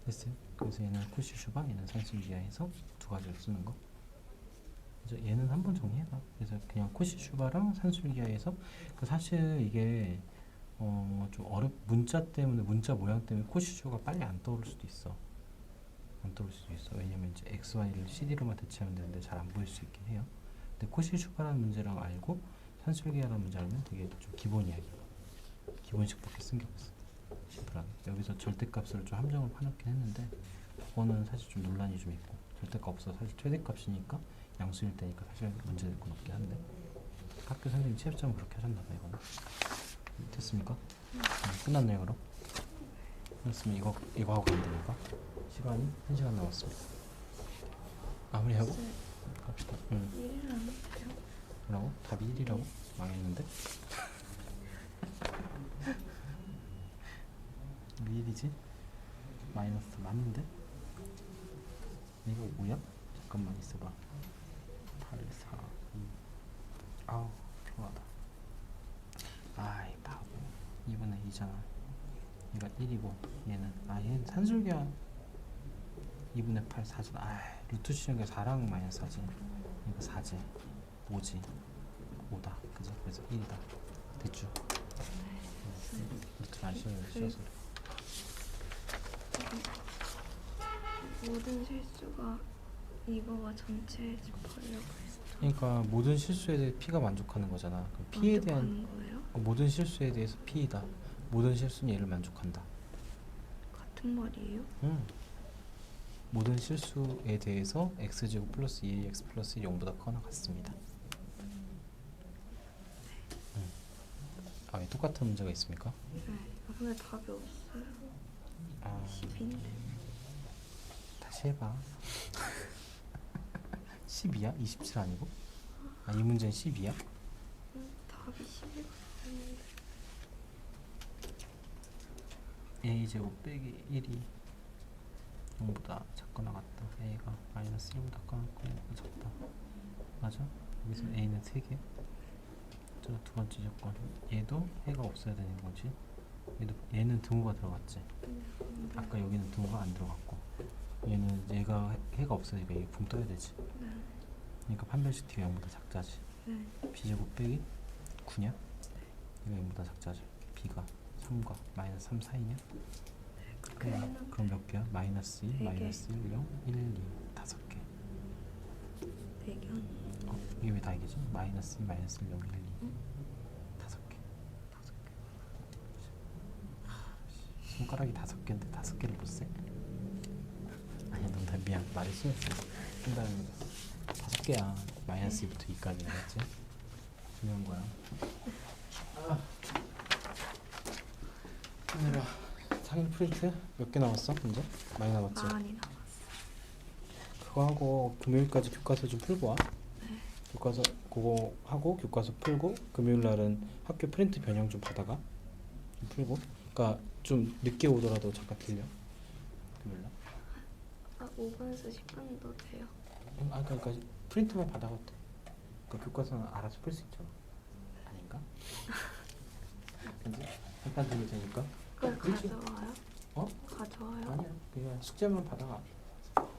[SPEAKER 1] 됐어요? 그래서 얘는 코시 슈바, 얘는 산술기하에서 두 가지를 쓰는 거. 그래서 얘는 한번 정리해봐. 그래서 그냥 코시 슈바랑 산술기하에서 사실 이게 좀 문자 때문에, 문자 모양 때문에 코시 슈바가 빨리 안 떠오를 수도 있어. 안 떠오를 수도 있어. 왜냐면 이제 x, y를 CD로만 대체하면 되는데 잘 안 보일 수 있긴 해요. 근데 코시 슈바라는 문제랑 알고 산술기하라는 문제 알면 되게 좀 기본 이야기. 기본식밖에 쓴 게 없어. 심플하게. 여기서 절대값을 좀 함정을 파놓긴 했는데 그거는 사실 좀 논란이 좀 있고, 절대값 없어 사실 최대값이니까 양수일 때니까 사실 문제 될 건 없긴 한데 학교 선생님 취업장은 그렇게 하셨나봐. 이거는 됐습니까? 끝났네요. 그럼 끝났으면 이거 하고 가면 되니까 시간이 1시간 남았습니다. 마무리하고 갑시다.
[SPEAKER 2] 1을 안 할게요.
[SPEAKER 1] 뭐라고? 답이 1이라고? 망했는데? 왜 1이지? 마이너스 맞는데? 이거 5야? 잠깐만 있어봐. 8, 4, 2 아우 피곤하다. 아이 바보. 2분의 2잖아. 얘가 1이고 얘는 얘는 산술기야. 2분의 8 4잖아. 루트 C는 4랑 마이너스 4지. 이거 4지. 5지. 5다. 그죠? 그래서 1이다. 됐죠? 루트를 안 씌워서
[SPEAKER 2] 모든 실수가 이거가 전체에 집하려고 했어.
[SPEAKER 1] 그러니까 모든 실수에 대해 P가 만족하는 거잖아. 그럼 P에 대한
[SPEAKER 2] 거예요?
[SPEAKER 1] 모든 실수에 대해서 P이다. 모든 실수는 얘를 만족한다.
[SPEAKER 2] 같은 말이에요?
[SPEAKER 1] 모든 실수에 대해서 x제곱 플러스 2ax 플러스 0보다 커나 같습니다. 왜 똑같은 문제가 있습니까?
[SPEAKER 2] 네. 근데 답이 없어요. 10인데.
[SPEAKER 1] 다시 해봐. 12야? 27 아니고? 이 문제는 12야?
[SPEAKER 2] 답이 10이 같았는데.
[SPEAKER 1] a제곱 빼기 1이 0보다 작거나 같다. a가 마이너스 1보다 작거나 작다. 맞아? 여기서 a는 3개. 저 두 번째 조건. 얘도 해가 없어야 되는 거지. 얘는 등호가 들어갔지. 아까 여기는 등호가 안 들어갔고, 얘는 얘가 해가 없어지니까 이게 붕 떠야 되지. 그러니까 판별식 t가 0보다 작자지. b제곱 빼기 9냐? 얘가 0보다 작자지. b가 3과 마이너스 3 사이냐? 그럼 몇 개야? 마이너스 2, 마이너스 1, 0, 1, 2 5개.
[SPEAKER 2] 4개.
[SPEAKER 1] 이게 왜 다 이게지? 마이너스 2, 마이너스 1, 0, 1, 2 5개. 손가락이 5개인데 5개를 못 세? 아니야, 농담. 미안. 말이 심했어. 농담입니다. 5개야. 마이너스 2부터 2까지 알았지? 중요한 거야. 오늘아 상일 프린트 몇 개 나왔어? 문제? 많이 남았지?
[SPEAKER 2] 많이 남았어.
[SPEAKER 1] 그거 하고 금요일까지 교과서 좀 풀고 와. 교과서 그거 하고 교과서 풀고 금요일 날은 학교 프린트 변형 좀 받아가. 좀 풀고. 그러니까 좀 늦게 오더라도 잠깐 들려. 금요일 날.
[SPEAKER 2] 5분에서 10분도 돼요.
[SPEAKER 1] 그러니까 프린트만 받아가도 돼. 그 교과서는 알아서 풀 수 있잖아. 아닌가? 근데 잠깐 들을 테니까.
[SPEAKER 2] 그걸
[SPEAKER 1] 그렇지.
[SPEAKER 2] 가져와요?
[SPEAKER 1] 어?
[SPEAKER 2] 가져와요?
[SPEAKER 1] 아니야. 그냥 숙제만 받아가.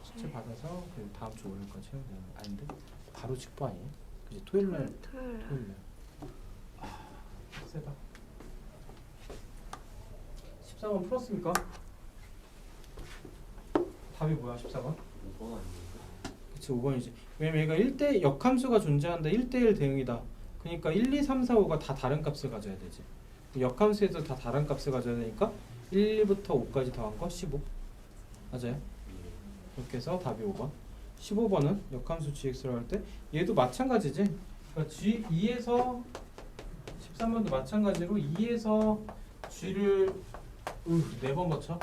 [SPEAKER 1] 숙제
[SPEAKER 2] 네.
[SPEAKER 1] 받아서 그 다음 주 월요일까지 해면 되는 거 아닌데 바로 직보 아니에요? 그지? 토요일 날.
[SPEAKER 2] 토요일 날.
[SPEAKER 1] 토요일 날. 세다. 14번 풀었습니까? 답이 뭐야 14번?
[SPEAKER 3] 5번 아닙니까?
[SPEAKER 1] 그치 5번이지. 왜냐면 얘가 1대 역함수가 존재한다. 1대1 대응이다. 그러니까 1, 2, 3, 4, 5가 다 다른 값을 가져야 되지. 역함수에서 다 다른 값을 가져야 되니까 1, 2부터 5까지 더한 거 15. 맞아요?
[SPEAKER 3] 예.
[SPEAKER 1] 이렇게 해서 답이 5번. 15번은 역함수 gx를 할 때 얘도 마찬가지지. 그러니까 g2에서 13번도 마찬가지로 2에서 g를 4번 거쳐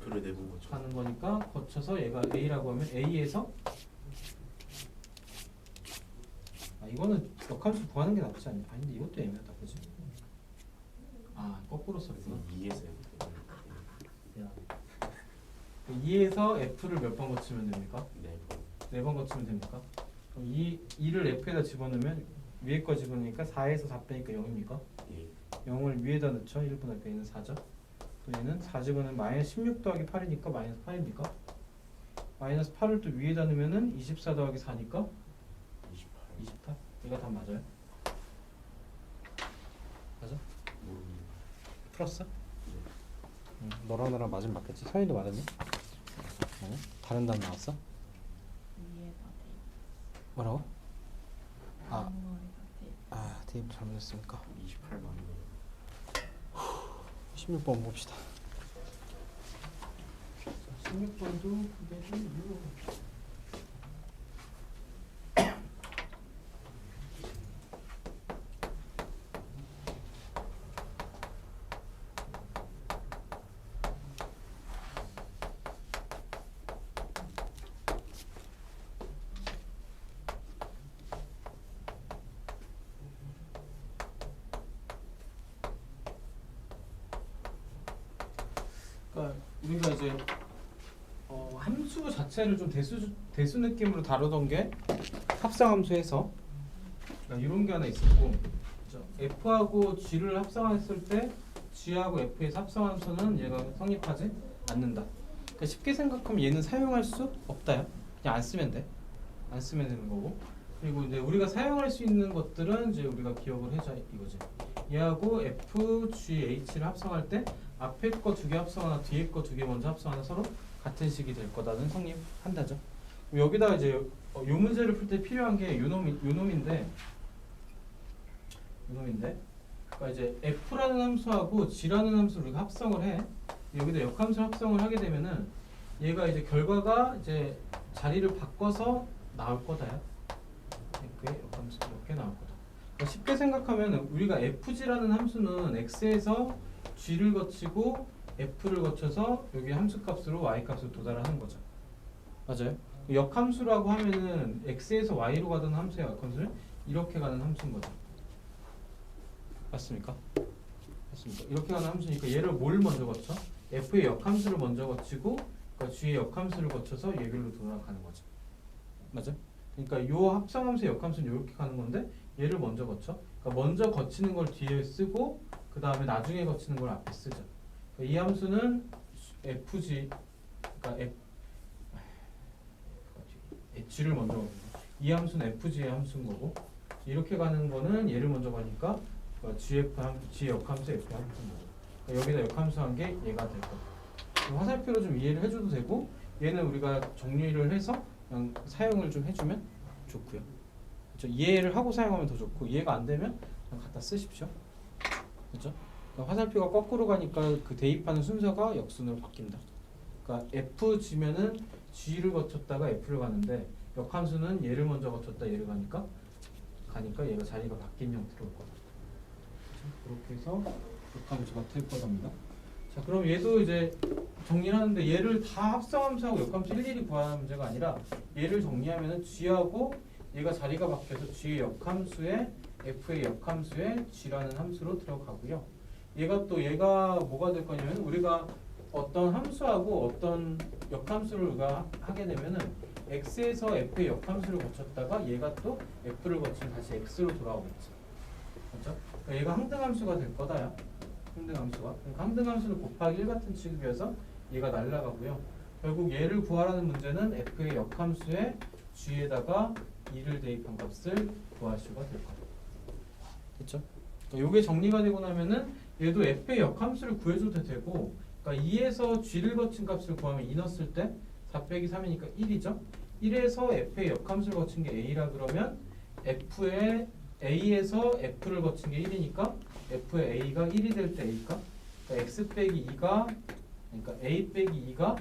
[SPEAKER 3] F를 내본 거죠.
[SPEAKER 1] 가는 거니까 거쳐서 얘가 a라고 하면 a에서 이거는 역함수 구하는 게 낫지 않냐? 아닌데 이것도 애매하다 그지? 거꾸로 썼구나.
[SPEAKER 3] 2에서
[SPEAKER 1] 2에서 f를 몇 번 거치면 됩니까?
[SPEAKER 3] 4번.
[SPEAKER 1] 4번 거치면 됩니까? 그럼 2를 f에다 집어넣으면 위에 거 집어넣으니까 4에서 4 빼니까 0입니까?
[SPEAKER 3] 예.
[SPEAKER 1] 0을 위에다 넣죠. 1분할 때 얘는 4죠. 또 얘는 4 집어넣으면 마이너스 16 더하기 8이니까 마이너스 8입니까? 마이너스 8을 또 위에다 넣으면 24 더하기 4니까
[SPEAKER 3] 28.
[SPEAKER 1] 28. 얘가 답 맞아요? 맞아?
[SPEAKER 3] 모릅니다.
[SPEAKER 1] 풀었어? 너랑 나랑 맞으면 맞겠지? 서인도 맞았니? 아니? 다른 답 나왔어?
[SPEAKER 4] 위에다
[SPEAKER 1] 뭐라고?
[SPEAKER 4] 테이프 앞머리가 테이프
[SPEAKER 1] 테이프 잘못했으니까
[SPEAKER 3] 28만
[SPEAKER 1] 16번 봅시다. 16번도 그게 좀 어려워. 그러니까 우리가 이제 함수 자체를 좀 대수 느낌으로 다루던 게 합성함수에서 그러니까 이런 게 하나 있었고 그죠? F하고 G를 합성했을 때 G하고 F에서 합성함수는 얘가 성립하지 않는다. 그러니까 쉽게 생각하면 얘는 사용할 수 없다요. 그냥 안 쓰면 돼. 안 쓰면 되는 거고. 그리고 이제 우리가 사용할 수 있는 것들은 이제 우리가 기억을 해줘 이거지. 얘하고 F, G, H를 합성할 때 앞에 거 2개 합성하나 뒤에 거 2개 먼저 합성하나 서로 같은 식이 될 거다는 성립한다죠. 여기다가 이제 요 문제를 풀 때 필요한 게 요놈인데 그러니까 이제 F라는 함수하고 G라는 함수를 우리가 합성을 해. 여기다 역함수 합성을 하게 되면은 얘가 이제 결과가 이제 자리를 바꿔서 나올 거다요. F의 역함수 이렇게 나올 거다. 그러니까 쉽게 생각하면 우리가 FG라는 함수는 X에서 G를 거치고 F를 거쳐서 여기 함수값으로 Y값으로 도달하는 거죠. 맞아요? 역함수라고 하면은 X에서 Y로 가던 함수의 역함수는 이렇게 가는 함수인 거죠. 맞습니까? 맞습니까? 이렇게 가는 함수니까 얘를 뭘 먼저 거쳐? F의 역함수를 먼저 거치고 그러니까 G의 역함수를 거쳐서 얘들로 돌아가는 거죠. 맞아? 그러니까 이 합성함수의 역함수는 이렇게 가는 건데 얘를 먼저 거쳐. 그러니까 먼저 거치는 걸 뒤에 쓰고 그 다음에 나중에 거치는 걸 앞에 쓰죠. 그러니까 이 함수는 FG, 그러니까 G를 먼저 거쳐. 이 함수는 FG의 함수인 거고 이렇게 가는 거는 얘를 먼저 가니까 G 역함수 F 함수인 거고. 그러니까 여기다 역함수 한 게 얘가 될 거고. 화살표로 좀 이해를 해줘도 되고 얘는 우리가 정리를 해서 그냥 사용을 좀 해주면 좋고요. 그렇죠? 이해를 하고 사용하면 더 좋고 이해가 안 되면 그냥 갖다 쓰십시오. 그렇죠? 그러니까 화살표가 거꾸로 가니까 그 대입하는 순서가 역순으로 바뀐다. 그러니까 FG면은 G를 거쳤다가 F를 가는데 역함수는 얘를 먼저 거쳤다 얘를 가니까 얘가 자리가 바뀐 형태로 올 거다. 그렇죠? 그렇게 해서 역함수가 될 거답니다. 자, 그럼 얘도 이제 정리를 하는데 얘를 다 합성함수하고 역함수 일일이 구하는 문제가 아니라 얘를 정리하면은 G하고 얘가 자리가 바뀌어서 G의 역함수에 F의 역함수에 G라는 함수로 들어가고요. 얘가 뭐가 될 거냐면 우리가 어떤 함수하고 어떤 역함수를 우리가 하게 되면은 x에서 f의 역함수를 거쳤다가 얘가 또 f를 거치면 다시 x로 돌아오겠지. 그렇죠? 그러니까 얘가 항등함수가 될 거다야. 항등함수가. 그러니까 항등함수는 곱하기 1 같은 취급이어서 얘가 날라가고요. 결국 얘를 구하라는 문제는 f의 역함수에 g에다가 2를 대입한 값을 구할 수가 될 거예요. 그렇죠? 그러니까 이게 정리가 되고 나면은 얘도 f의 역함수를 구해줘도 되고, 그러니까 2에서 g를 거친 값을 구하면 2 넣었을 때 4 빼기 3이니까 1이죠. 1에서 f의 역함수를 거친 게 a라 그러면 f의 a에서 f를 거친 게 1이니까 f의 a가 1이 될 때 a가, 그러니까 x 빼기 2가, 그러니까 a 빼기 2가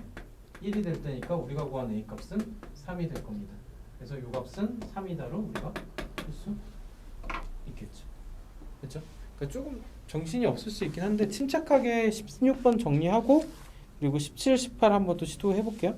[SPEAKER 1] 1이 될 때니까 우리가 구한 a 값은 3이 될 겁니다. 그래서 이 값은 3이다로 우리가 쓸 수 있겠죠. 그렇죠? 그러니까 조금 정신이 없을 수 있긴 한데 침착하게 16번 정리하고 그리고 17, 18 한번 또 시도해 볼게요.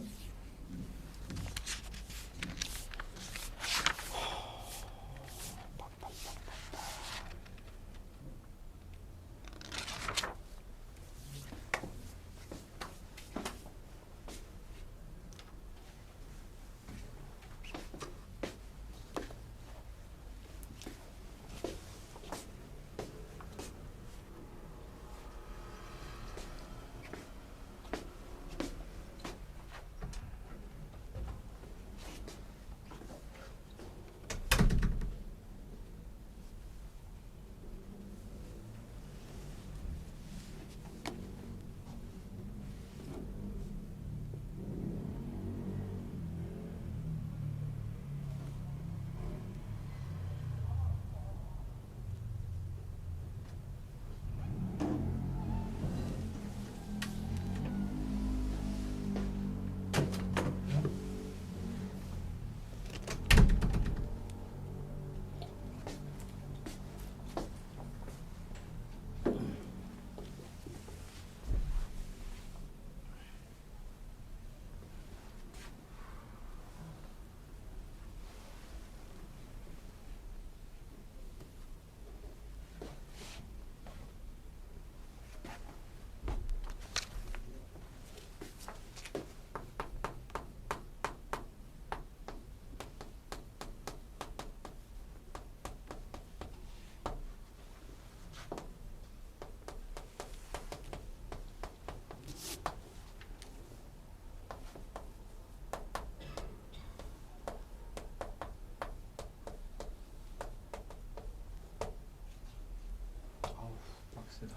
[SPEAKER 1] 빡세다.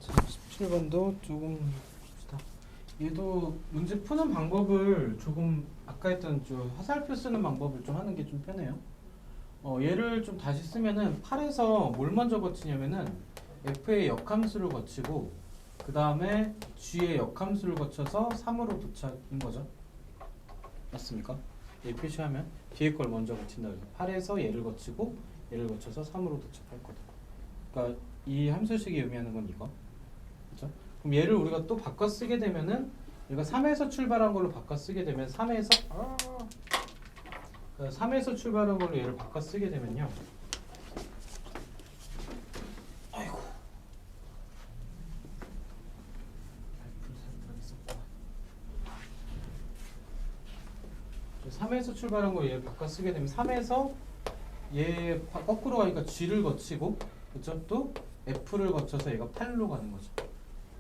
[SPEAKER 1] 자, 17번도 조금 봅시다. 얘도 문제 푸는 방법을 조금 아까 했던 좀 화살표 쓰는 방법을 좀 하는 게 좀 편해요. 얘를 좀 다시 쓰면은 8에서 뭘 먼저 거치냐면은 f의 역함수를 거치고 그 다음에 g의 역함수를 거쳐서 3으로 도착인 거죠. 맞습니까? 이 표시하면 뒤에 걸 먼저 거친다 그래서 8에서 얘를 거치고 얘를 거쳐서 3으로 도착할 거다. 그러니까 이 함수식이 의미하는 건 이거. 그렇죠? 그럼 얘를 우리가 또 바꿔 쓰게 되면은 얘가 3에서 출발한 걸로 바꿔 쓰게 되면 3에서 출발한 걸로 얘를 바꿔 쓰게 되면요. 아이고. 3에서 출발한 거 얘를 바꿔 쓰게 되면 3에서 얘 거꾸로 가니까 G를 거치고 그쵸? 또 F를 거쳐서 얘가 8로 가는 거죠.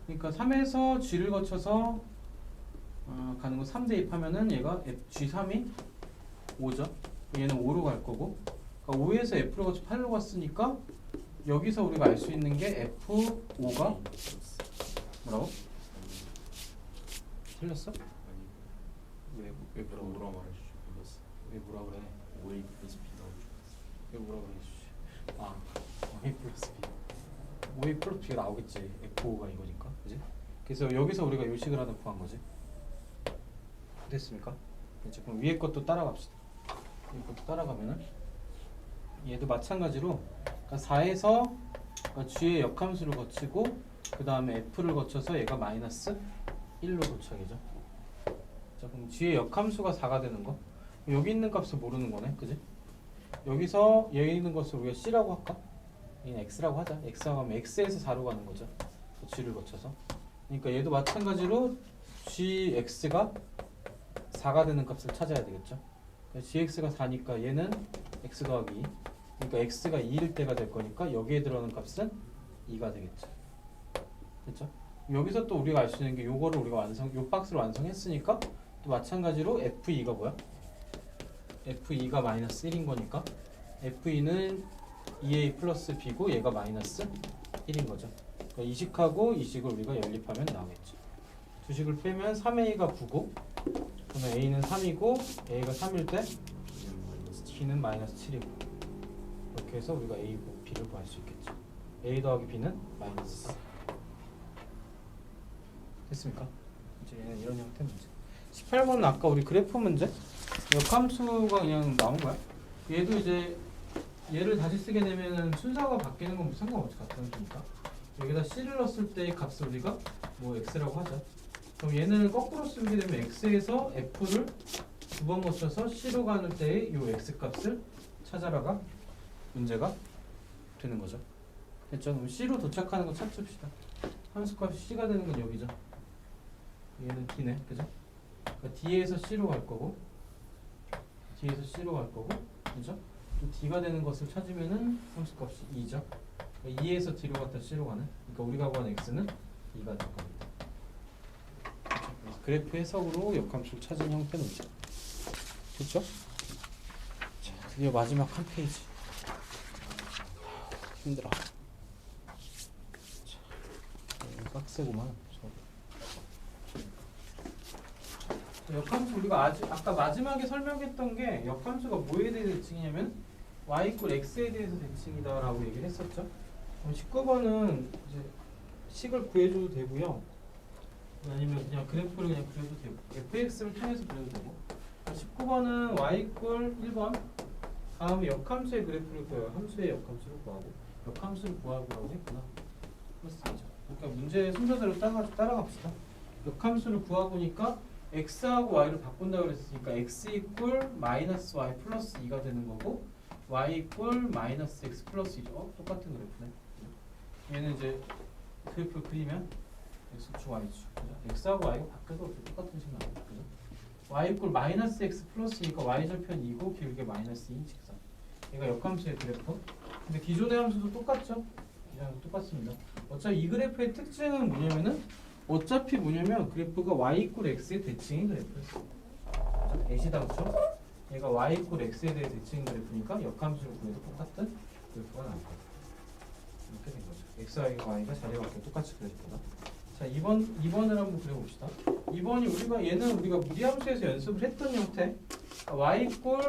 [SPEAKER 1] 그러니까 3에서 G를 거쳐서 가는 거 3 대입하면은 얘가 G3이 5죠. 얘는 5로 갈 거고 그러니까 5에서 F를 거쳐 8로 갔으니까 여기서 우리가 알 수 있는 게 F5가 뭐라고? 틀렸어?
[SPEAKER 3] 아니 왜 뭐라 말해주지 몰랐어.
[SPEAKER 1] 왜 뭐라 그래?
[SPEAKER 3] 5A 플러스 B 나오죠.
[SPEAKER 1] 왜 뭐라 그래? 아 5A 플러스 B 5A 플러스 B가 나오겠지. F5가 이거니까 그지? 그래서 여기서 우리가 요식을 하나 구한 거지. 됐습니까? 이제 그럼 위에 것도 따라갑시다. 위에 것도 따라가면은 얘도 마찬가지로 그러니까 4에서 그러니까 G의 역함수를 거치고 그 다음에 F를 거쳐서 얘가 마이너스 1로 도착이죠. 자 그럼 G의 역함수가 4가 되는 거 여기 있는 값을 모르는 거네 그지? 여기서 여기 있는 것을 우리가 C라고 할까? 얘는 X라고 하자. X라고 하면 X에서 4로 가는 거죠. G를 거쳐서 그러니까 얘도 마찬가지로 GX가 4가 되는 값을 찾아야 되겠죠. gx가 4니까 얘는 x 더하기 2 그러니까 x가 2일 때가 될 거니까 여기에 들어가는 값은 2가 되겠죠. 됐죠? 여기서 또 우리가 알 수 있는 게 요거를 우리가 요 박스를 완성했으니까 또 마찬가지로 f2가 뭐야? f2가 마이너스 1인 거니까 f2는 2a 플러스 b고 얘가 마이너스 1인 거죠. 그러니까 이식하고 이식을 우리가 연립하면 나오겠죠. 두 식을 빼면 3a가 9고 그러면 a는 3이고 a가 3일 때 b는 마이너스 7이고 이렇게 해서 우리가 a고 b를 구할 수 있겠죠. a 더하기 b는 마이너스 4 됐습니까? 이제 얘는 이런 형태 문제. 18번은 아까 우리 그래프 문제 역함수가 그냥 나온 거야. 얘도 이제 얘를 다시 쓰게 되면은 순서가 바뀌는 건 상관없이 같은 거니까 여기다 c를 넣었을 때의 값을 우리가 뭐 x라고 하자. 그럼 얘는 거꾸로 쓰게 되면 x에서 f를 두 번 거쳐서 c로 가는 때의 요 x 값을 찾아라가 문제가 되는 거죠. 됐죠? 그럼 c로 도착하는 거 찾읍시다. 함수값이 c가 되는 건 여기죠. 얘는 d네, 그죠? 그러니까 d에서 c로 갈 거고, d에서 c로 갈 거고, 그죠? 또 d가 되는 것을 찾으면은 함수값이 2죠. 그러니까 2에서 d로 갔다 c로 가는. 그러니까 우리가 구한 x는 2가 될 겁니다. 그래프 해석으로 역함수를 찾은 형태 문제. 됐죠? 자, 드디어 마지막 한 페이지. 힘들어. 자, 빡세구만. 역함수 우리가 아까 마지막에 설명했던 게 역함수가 뭐에 대해서 대칭이냐면 y 이퀄 x에 대해서 대칭이다 라고 얘기를 했었죠. 그럼 19번은 이제 식을 구해줘도 되고요. 아니면 그냥 그래프를 그냥 그려도 되고 fx를 통해서 그려도 되고 19번은 y 이퀄 1번 다음에 역함수의 그래프를 구해요. 함수의 역함수를 구하고 역함수를 구하고라고 했구나. 그렇습니다. 그러니까 문제 순서대로 따라갑시다. 역함수를 구하고니까 x하고 y를 바꾼다고 그랬으니까 x 이퀄 마이너스 y 플러스 2가 되는 거고 y 이퀄 마이너스 x 플러스 2죠. 똑같은 그래프네. 얘는 이제 그래프를 그리면 x축 y축 그죠? x하고 y가 바뀌어도 똑같은 식 나와요. 그죠? y 이퀄 마이너스 x 플러스니까 y절편 2고 길게 마이너스 2인 직선. 얘가 역함수의 그래프. 근데 기존의 함수도 똑같죠? 이랑 똑같습니다. 어차피 이 그래프의 특징은 뭐냐면은 어차피 뭐냐면 그래프가 y 이퀄 x의 대칭인 그래프였어. 애시당초 얘가 y 이퀄 x에 대해 대칭인 그래프니까 역함수를 구해도 똑같은 그래프가 나올 거야. 이렇게 된 거죠. x와 y가 자리가 바뀌어 똑같이 그려질 거다. 자, 2번을 한번 그려봅시다. 2번이 얘는 우리가 무리함수에서 연습을 했던 형태. y 이퀄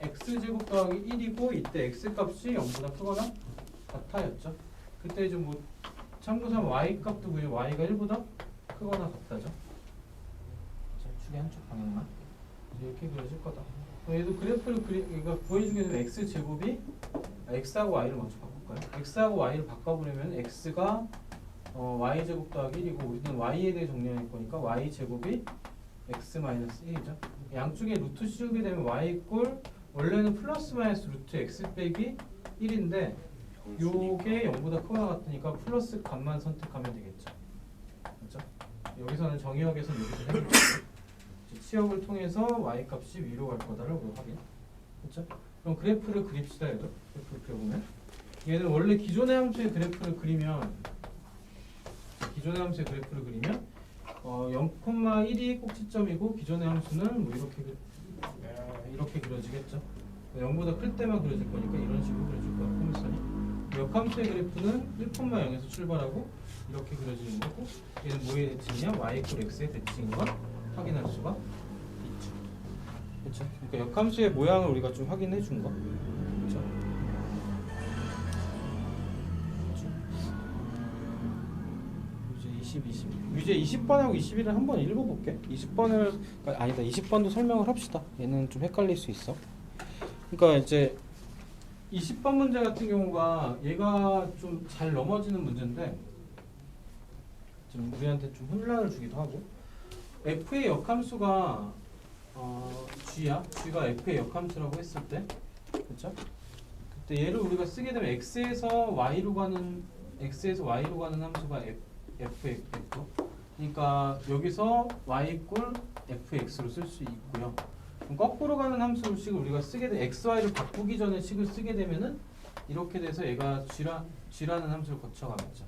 [SPEAKER 1] x제곱 더하기 1이고 이때 x 값이 0보다 크거나 같아였죠. 그때 이제 뭐 참고삼아 y 값도 그냥 y가 1보다 크거나 같다죠. 자, 축의 한쪽 방향만 이렇게 그려질 거다. 얘도 그래프를 그러니까 보여주게 되면 x 제곱이 x하고 y를 먼저 바꿀까요? x하고 y를 바꿔보려면 x가 y 제곱 더하기 1이고 우리는 y에 대해 정리할 거니까 y 제곱이 x 마이너스 1이죠. 양쪽에 루트 씌우게 되면 y 이꼴 원래는 플러스 마이너스 루트 x 빼기 1인데 요게 0보다 크거나 같으니까 플러스 값만 선택하면 되겠죠. 그렇죠? 여기서는 정의역에서는 여기서 해볼게요. 치역을 통해서 y 값이 위로 갈 거다를 우리가 확인. 그렇죠? 그럼 그래프를 그립시다. 얘도 그래프를 그려보면 얘는 원래 기존의 함수의 그래프를 그리면 0,1이 꼭지점이고 기존의 함수는 뭐 이렇게 그려지겠죠. 0보다 클 때만 그려질 거니까 이런 식으로 그려질 거야. 포물선이. 역함수의 그래프는 1,0에서 출발하고 이렇게 그려지는 거고 얘는 뭐의 대칭이냐? y 이퀄 x의 대칭인 걸 확인할 수가 있죠. 그렇죠? 그러니까 역함수의 모양을 우리가 좀 확인해 준 거. 그렇죠? 유제 20번하고 21을 한번 읽어볼게. 20번을 아니다. 20번도 설명을 합시다. 얘는 좀 헷갈릴 수 있어. 그러니까 이제 20번 문제 같은 경우가 얘가 좀 잘 넘어지는 문제인데 좀 우리한테 좀 혼란을 주기도 하고 f의 역함수가 g야. g가 f의 역함수라고 했을 때 그렇죠? 그때 얘를 우리가 쓰게 되면 x에서 y로 가는 함수가 f. 그러니까 여기서 y 이꼴 fx로 쓸 수 있고요. 그럼 거꾸로 가는 함수 식을 우리가 쓰게 돼 xy를 바꾸기 전에 식을 쓰게 되면은 이렇게 돼서 얘가 g라는 함수를 거쳐가겠죠.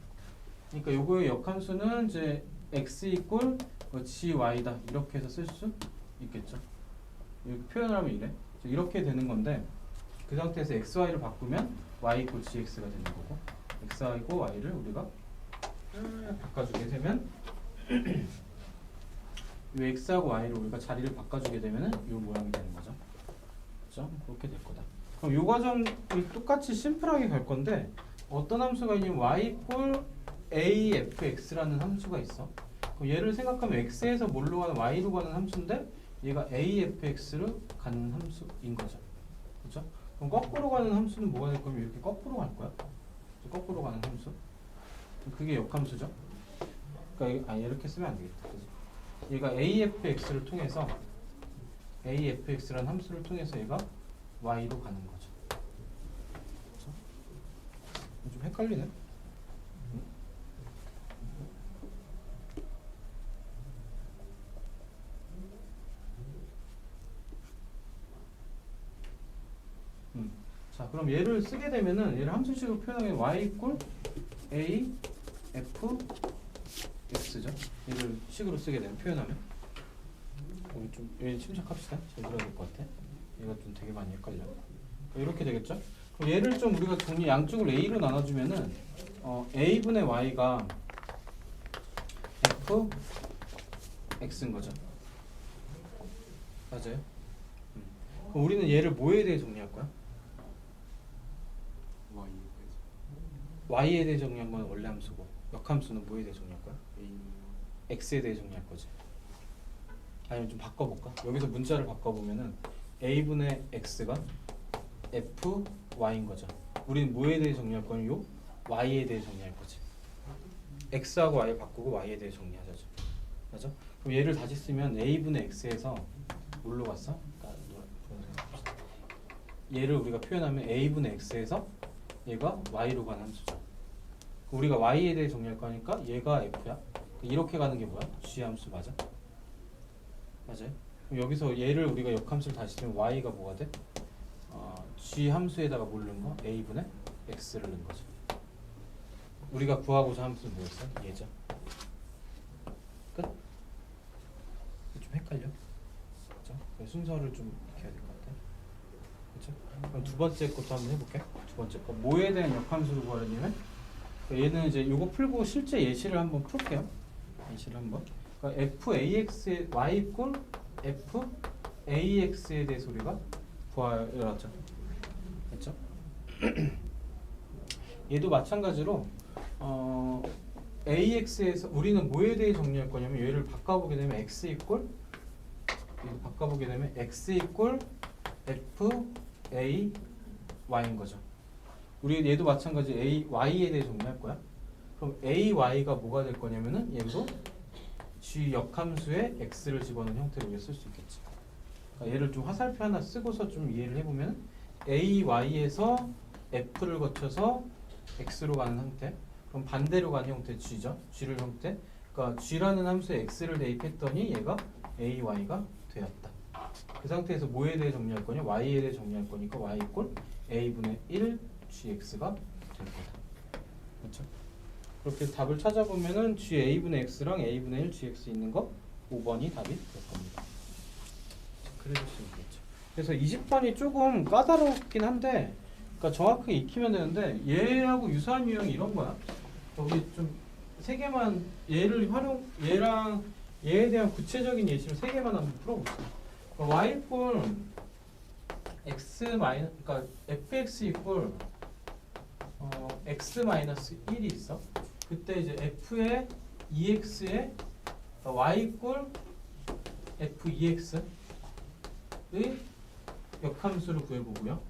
[SPEAKER 1] 그러니까 요거의 역함수는 이제 x 이꼴 gy다 이렇게 해서 쓸 수 있겠죠. 이렇게 표현을 하면 이렇게 되는 건데 그 상태에서 xy를 바꾸면 y 이꼴 gx가 되는 거고 xy고 y를 우리가 바꿔주게 되면 이 x하고 y를 우리가 자리를 바꿔주게 되면은 이 모양이 되는 거죠. 그렇죠? 그렇게 될 거다. 그럼 이 과정이 똑같이 심플하게 갈 건데 어떤 함수가 있냐면 y 이꼴 afx라는 함수가 있어. 그럼 얘를 생각하면 x에서 뭘로 가는 y로 가는 함수인데 얘가 afx로 가는 함수인 거죠. 그렇죠? 그럼 거꾸로 가는 함수는 뭐가 될 거면 이렇게 거꾸로 갈 거야. 거꾸로 가는 함수. 그게 역함수죠. 그러니까 이렇게 쓰면 안 되겠다. 얘가 afx를 통해서 afx라는 함수를 통해서 얘가 y로 가는 거죠. 그렇죠? 좀 헷갈리네. 자, 그럼 얘를 쓰게 되면은 얘를 함수식으로 표현하면 y 이꼴 a f x죠. 얘를 식으로 쓰게 되면 표현하면 우리 좀 얘 침착합시다. 잘 들어야 될 것 같아. 얘가 좀 되게 많이 헷갈려. 이렇게 되겠죠. 그럼 얘를 좀 우리가 양쪽을 a로 나눠주면은 a분의 y가 f x인 거죠. 맞아요. 그럼 우리는 얘를 뭐에 대해 정리할 거야? y에 대해 정리한 건 원래 함수고 역함수는 뭐에 대해 정리할 거야? x에 대해 정리할 거지. 아니면 좀 바꿔볼까? 여기서 문자를 바꿔보면은 a분의 x가 fy인 거죠. 우리는 뭐에 대해 정리할 거는 요 y에 대해 정리할 거지. x하고 y 바꾸고 y에 대해 정리하자죠. 맞아? 그럼 얘를 다시 쓰면 a분의 x에서 뭘로 갔어? 얘를 우리가 표현하면 a분의 x에서 얘가 y로 가는 함수죠. 우리가 y에 대해 정리할 거니까 얘가 f야. 이렇게 가는 게 뭐야? g 함수 맞아? 맞아요? 그럼 여기서 얘를 우리가 역함수를 다시 쓰면 y가 뭐가 돼? g 함수에다가 뭘 넣은 거? a분의 x를 넣은 거죠. 우리가 구하고자 함수는 뭐였어? 얘죠. 끝? 좀 헷갈려? 그렇죠? 순서를 좀 익혀야 될 것 같아. 그렇죠? 그럼 두 번째 것도 한번 해볼게. 두 번째 거 뭐에 대한 역함수를 구하려면 얘는 이제 이거 풀고 실제 예시를 한번 풀게요. 예시를 한번. 그러니까 f(ax) y 이꼴 f(ax에 대해서 우리가 구하려죠. 그렇죠? 얘도 마찬가지로 ax에서 우리는 뭐에 대해 정리할 거냐면 얘를 바꿔보게 되면 x 이꼴 얘도 바꿔보게 되면 x 이꼴 f a y인 거죠. 우리 얘도 마찬가지 a y에 대해 정리할 거야. 그럼 a y가 뭐가 될 거냐면은 얘도 g 역함수에 x를 집어넣은 형태로 우리가 쓸 수 있겠지. 그러니까 얘를 좀 화살표 하나 쓰고서 좀 이해를 해보면 a y에서 f를 거쳐서 x로 가는 형태. 그럼 반대로 가는 형태 g죠. g를 형태. 그러니까 g라는 함수에 x를 대입했더니 얘가 a y가 되었다. 그 상태에서 뭐에 대해 정리할 거냐? y에 대해 정리할 거니까 y 이꼴 a분의 1 gx가 될 거다. 그렇죠? 그렇게 답을 찾아보면은 g a분의 x랑 a분의 1 gx 있는 거 5번이 답이 될 겁니다. 그래줄 수 있겠죠. 그래서 20번이 조금 까다롭긴 한데, 그러니까 정확하게 익히면 되는데 얘하고 유사한 유형이 이런 거야. 여기 좀 세 개만 얘랑 얘에 대한 구체적인 예시를 세 개만 한번 풀어봅시다. 그러니까 y 이꼴 x 마이너스, 그러니까 fx 이꼴 x 마이너스 1이 있어. 그때 이제 f의 2x에 y 이꼴 f 2x의 역함수를 구해보고요.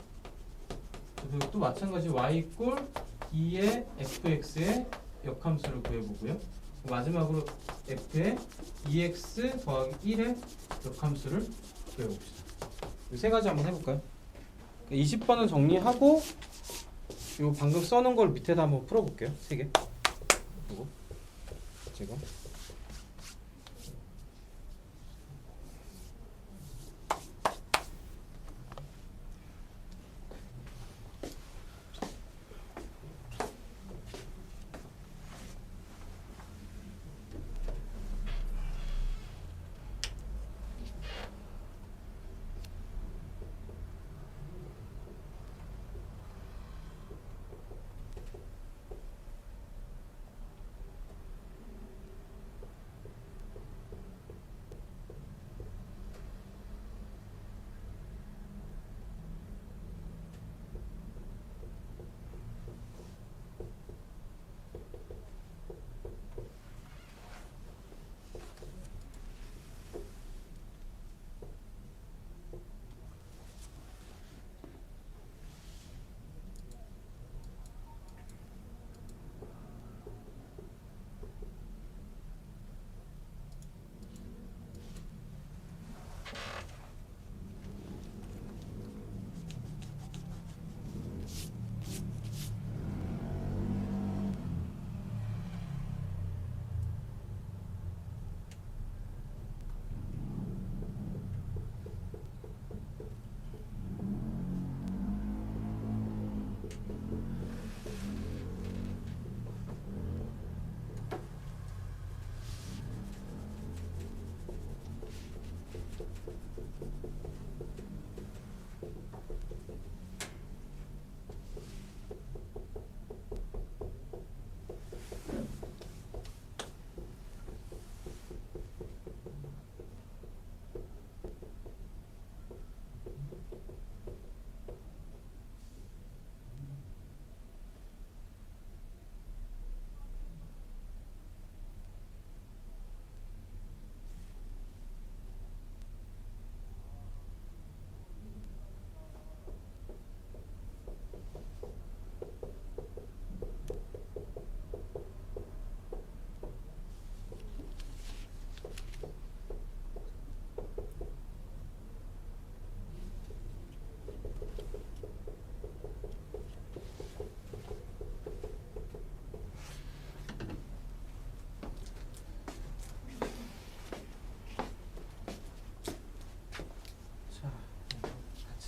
[SPEAKER 1] 그리고 또 마찬가지 y 이꼴 2의 fx의 역함수를 구해보고요. 마지막으로 f의 2x 더하기 1의 역함수를 구해봅시다. 이 세 가지 한번 해볼까요? 20번은 정리하고 요 방금 써놓은 걸 밑에다 한번 풀어볼게요. 세 개. 그리고 제가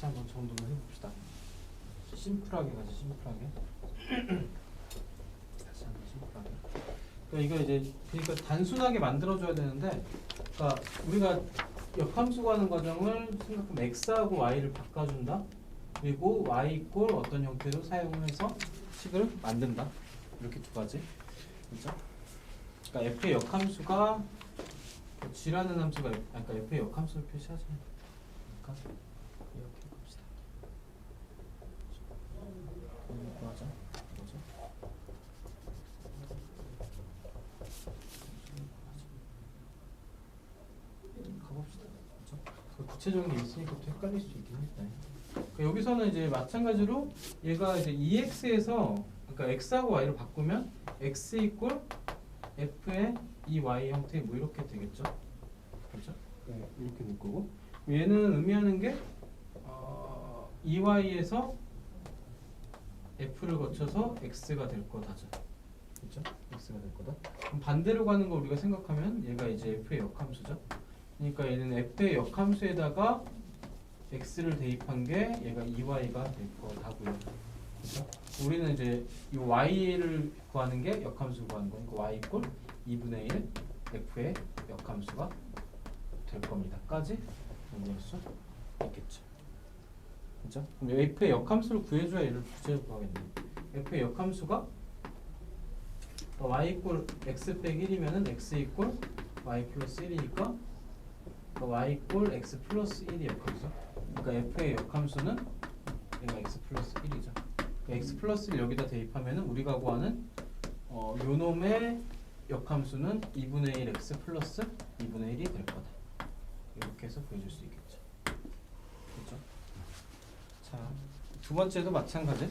[SPEAKER 1] 같이 한번 정도를 해봅시다. 심플하게 가자. 심플하게. 다시 한번 심플하게. 그러니까 이거 이제 그러니까 단순하게 만들어줘야 되는데, 그러니까 우리가 역함수 가는 과정을 생각하면 x하고 y를 바꿔준다. 그리고 y 이꼴 어떤 형태로 사용해서 식을 만든다. 이렇게 두 가지. 그렇죠? 그러니까 f의 역함수가 g라는 함수가 그러니까 f의 역함수를 표시하자. 그러니까 이렇게 봅시다. 이거 하자. 이거죠. 가봅시다. 그렇죠? 구체적인 게 있으니까 또 헷갈릴 수 있긴 했다. 그러니까 여기서는 이제 마찬가지로 얘가 이제 EX에서 그러니까 X하고 Y를 바꾸면 X 이꼴 F의 EY 형태 뭐 이렇게 되겠죠. 그렇죠? 네, 이렇게 될 거고 얘는 의미하는 게 EY에서 F를 거쳐서 X가 될 거다죠. 그렇죠? X가 될 거다. 그럼 반대로 가는 거 우리가 생각하면 얘가 이제 F의 역함수죠. 그러니까 얘는 F의 역함수에다가 X를 대입한 게 얘가 EY가 될 거다고요. 그렇죠? 우리는 이제 이 Y를 구하는 게 역함수 구하는 거니까 Y 이꼴 2분의 1 F의 역함수가 될 겁니다. 까지 연구할 수 있겠죠. 그렇죠? 그럼 F의 역함수를 구해줘야 얘를 구제로 구하겠네. F의 역함수가 Y 이꼴 X 빼기 1이면은 X 이꼴 Y 플러스 1이니까 Y 이꼴 X 플러스 1이 역함수. 그러니까 F의 역함수는 얘가 X 플러스 1이죠. 그러니까 X 플러스 1 여기다 대입하면은 우리가 구하는 요놈의 역함수는 2분의 1 X 플러스 2분의 1이 될 거다. 이렇게 해서 보여줄 수 있겠죠. 그렇죠? 자, 두 번째도 마찬가지.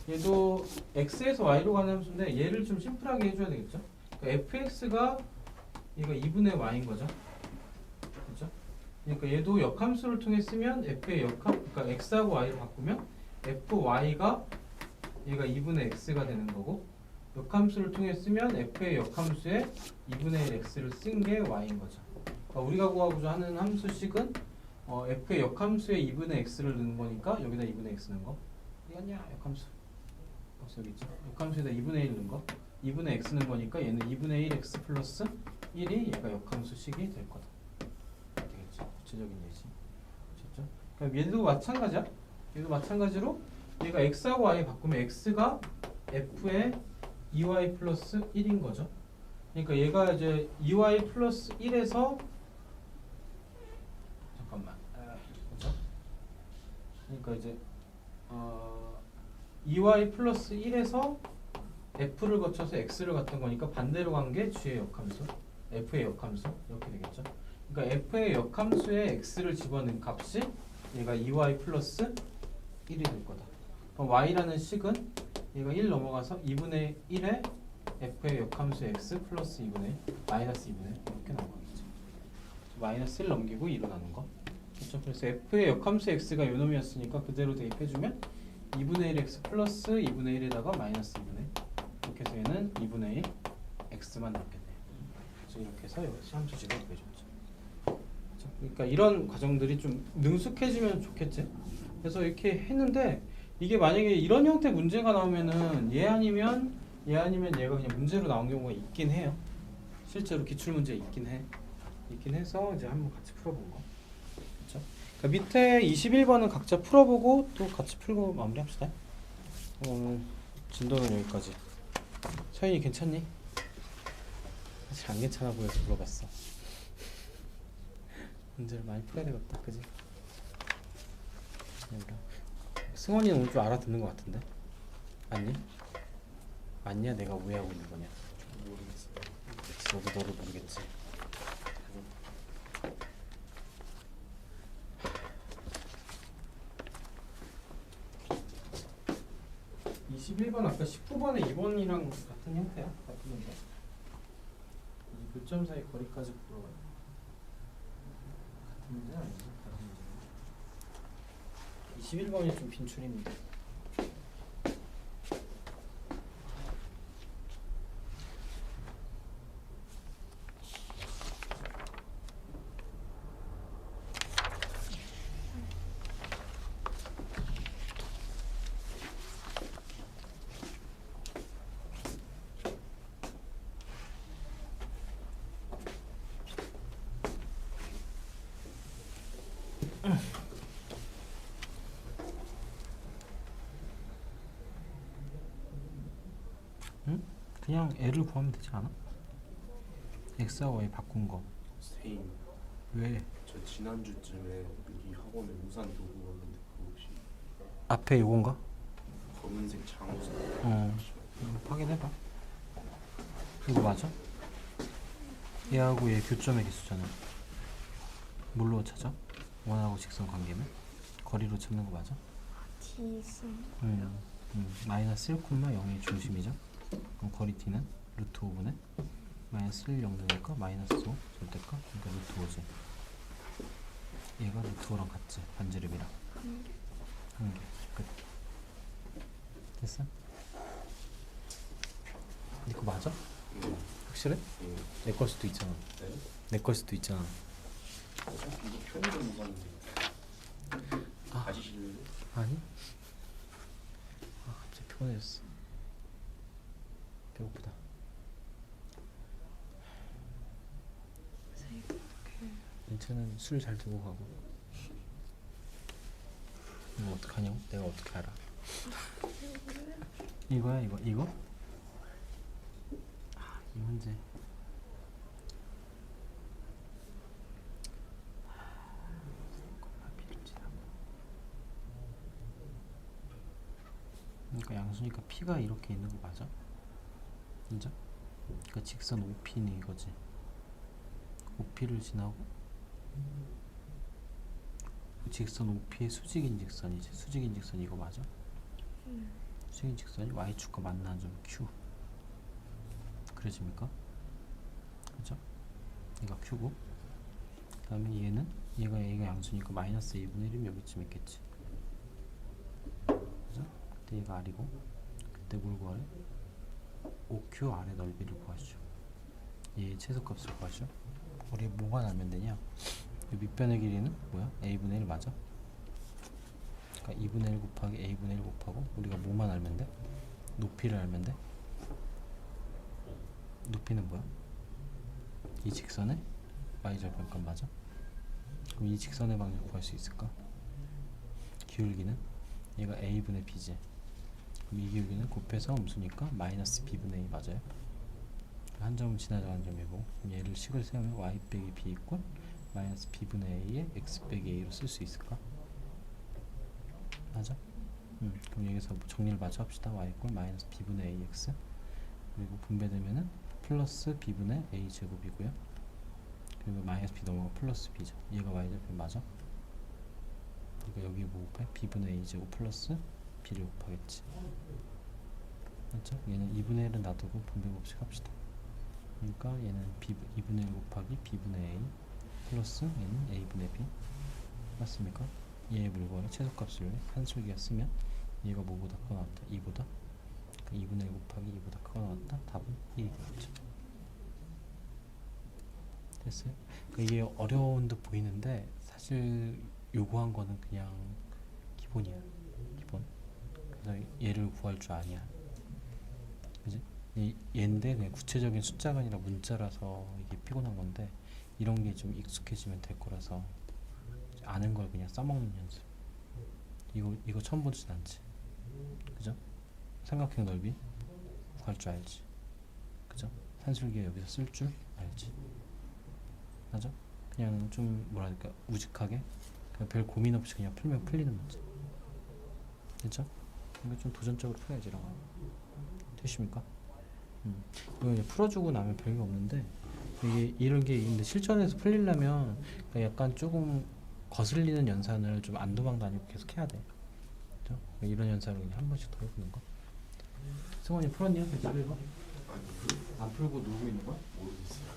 [SPEAKER 1] 얘도 X에서 Y로 가는 함수인데 얘를 좀 심플하게 해줘야 되겠죠. 그러니까 fx가 얘가 2분의 y인 거죠. 그렇죠? 그러니까 얘도 역함수를 통해 쓰면 f의 역함, 그러니까 x하고 y를 바꾸면 fy가 얘가 2분의 x가 되는 거고, 역함수를 통해 쓰면 f의 역함수에 2분의 1 x를 쓴 게 y인 거죠. 그러니까 우리가 구하고자 하는 함수식은 f의 역함수에 2분의 x를 넣는 거니까 여기다 2분의 x 넣는 거. 이거냐 역함수. 여기 있죠. 역함수에다 2분의 1 넣는 거. 2분의 x 넣는 거니까 얘는 2분의 1 x 플러스 1이 얘가 역함수식이 될 거다. 되겠죠. 구체적인 예시. 그렇죠? 그럼 얘도 마찬가지야. 얘도 마찬가지로 얘가 x하고 y 바꾸면 x가 f의 2y 플러스 1인 거죠. 그러니까 얘가 이제 2y 플러스 1에서 잠깐만. 그렇죠? 그러니까 이제 2y 플러스 1에서 f를 거쳐서 x를 갔던 거니까 반대로 간 게 g의 역함수, f의 역함수 이렇게 되겠죠. 그러니까 f의 역함수에 x를 집어넣은 값이 얘가 2y 플러스 1이 될 거다. 그럼 y라는 식은 얘가 1 넘어가서 2분의 1에 f의 역함수 x 플러스 2분의 1 마이너스 2분의 1 이렇게 나온 거겠죠. 마이너스 1 넘기고 2로 나눈 거. 그렇죠? 그래서 f의 역함수 x가 요 놈이었으니까 그대로 대입해주면 2분의 1 x 플러스 2분의 1에다가 마이너스 2분의 1 이렇게 해서 얘는 2분의 1 x만 남겠네요. 그래서 이렇게 해서 여기 함수식을 구해줬죠. 그렇죠? 그러니까 이런 과정들이 좀 능숙해지면 좋겠지. 그래서 이렇게 했는데 이게 만약에 이런 형태 문제가 나오면은 얘 아니면 얘가 그냥 문제로 나온 경우가 있긴 해요. 실제로 기출문제 있긴 해서 이제 한번 같이 풀어본 거. 그렇죠? 그러니까 밑에 21번은 각자 풀어보고 또 같이 풀고 마무리합시다. 진도는 여기까지. 서인이 괜찮니? 사실 안 괜찮아 보여서 물어봤어. 문제를 많이 풀어야 되겠다, 그지? 승원이는 오늘 좀 알아듣는 것 같은데? 맞니? 맞냐? 내가 오해하고 있는 거냐? 모르겠어. 너도 너를 모르겠지. 21번 아까 19번에 2번이랑 같은 형태야? 같은 형태. 이 교점 사이 거리까지 물어봐요. 같은 문제 아니지? 같은 문제. 21번이 좀 빈출입니다. 응? 그냥 L을 구하면 되지 않아? X와 Y 바꾼 거.
[SPEAKER 3] 선생님,
[SPEAKER 1] 왜?
[SPEAKER 3] 저 지난주쯤에 여기 학원에 우산 두고 왔는데 그거 혹시
[SPEAKER 1] 앞에 요건가?
[SPEAKER 3] 검은색 장우산
[SPEAKER 1] 확인해봐. 이거 맞아? 얘하고 얘 교점의 개수잖아. 뭘로 찾아? 원하고 직선 관계는 거리로 찾는 거 맞아?
[SPEAKER 2] D승
[SPEAKER 1] 마이너스 1,0의 중심이죠. 그럼 거리 T는 루트 5분의 마이너스 1 0되니까 마이너스 5 절대값 그러니까 루트 5지. 얘가 루트 5랑 같지. 반지름이랑 한 개. 끝. 됐어? 이거 맞아? 확실해? 내 걸 수도 있잖아.
[SPEAKER 3] 네?
[SPEAKER 1] 내 걸 수도 있잖아.
[SPEAKER 3] 이거 편의점 못 가는데 가지실래요?
[SPEAKER 1] 아니? 아 갑자기 피곤해졌어. 배고프다.
[SPEAKER 2] 그래서 이거 어떻게
[SPEAKER 1] 인체는 술 잘 두고 가고. 이거 어떡하냐고? 내가 어떻게 알아? 이거야 이거? 이 문제. 그러니까 양수니까 P가 이렇게 있는 거 맞아? 진짜? 그러니까 직선 OP는 이거지. OP를 지나고 직선 OP의 수직인 직선이지. 수직인 직선 이거 맞아? 수직인 직선이 Y축과 만나는 점 Q. 그려집니까? 그죠? 얘가 Q고 그 다음에 얘가 양수니까 마이너스 2분의 1이면 여기쯤 있겠지. 그죠? 그때 얘가 R이고 그때 뭘 구하래? OQ R의 넓이를 구하시죠. 얘의 최소값을 구하시죠. 우리 뭐가 나면 되냐? 이 밑변의 길이는 뭐야? A분의 1 맞아? 그러니까 2분의 1 곱하기 A분의 1 곱하고 우리가 뭐만 알면 돼? 높이를 알면 돼? 높이는 뭐야? 이 직선의 y절편값 맞아? 그럼 이 직선의 방향 구할 수 있을까? 기울기는? 얘가 A분의 B지. 그럼 이 기울기는 곱해서 음수니까 마이너스 B분의 A 맞아요? 한 점은 지나가는 점이고 그럼 얘를 식을 세우면 y 빼기 b 이꼴 마이너스 b분의 a에 x 빼기 a로 쓸 수 있을까? 맞아? 그럼 여기서 정리를 마저 합시다. y 이꼴 마이너스 b분의 ax 그리고 분배되면은 플러스 b분의 a 제곱이고요. 그리고 마이너스 b 넘어가 플러스 b죠. 얘가 y절편 맞아? 그러니까 여기 뭐 곱해? b분의 a 제곱 플러스 b를 곱하겠지. 맞죠? 얘는 2분의 1은 놔두고 분배 법칙 합시다. 그러니까 얘는 2분의 1 곱하기 b분의 a 플러스 얘는 a분의 b 맞습니까? 얘의 물건의 최소값을 한술기가 쓰면 얘가 뭐보다 크고 나왔다? 2보다? 그러니까 2분의 1 곱하기 2보다 크고 나왔다? 답은 1이 되겠죠. 됐어요? 그러니까 이게 어려운 듯 보이는데 사실 요구한 거는 그냥 기본이야. 기본. 그래서 얘를 구할 줄 아냐. 그지? 얘인데 그냥 구체적인 숫자가 아니라 문자라서 이게 피곤한 건데 이런 게 좀 익숙해지면 될 거라서 아는 걸 그냥 써먹는 연습. 이거 처음 보진 않지. 그죠? 삼각형 넓이 구할 줄 알지. 그죠? 산술기가 여기서 쓸 줄 알지. 맞아? 그냥 좀 뭐랄까 우직하게 그냥 별 고민 없이 그냥 풀면 풀리는 문제. 됐죠? 이거 좀 도전적으로 풀어야지 이런 거. 되십니까? 이거 이제 풀어주고 나면 별게 없는데 이게 이런 게 있는데 실전에서 풀리려면 약간 조금 거슬리는 연산을 좀 안도망 다니고 계속 해야 돼. 그죠? 이런 연산을 그냥 한 번씩 더 해보는 거. 승원이 풀었냐? 괜찮아 이거? 안 풀고 놀고 있는 거야?
[SPEAKER 3] 모르겠어요.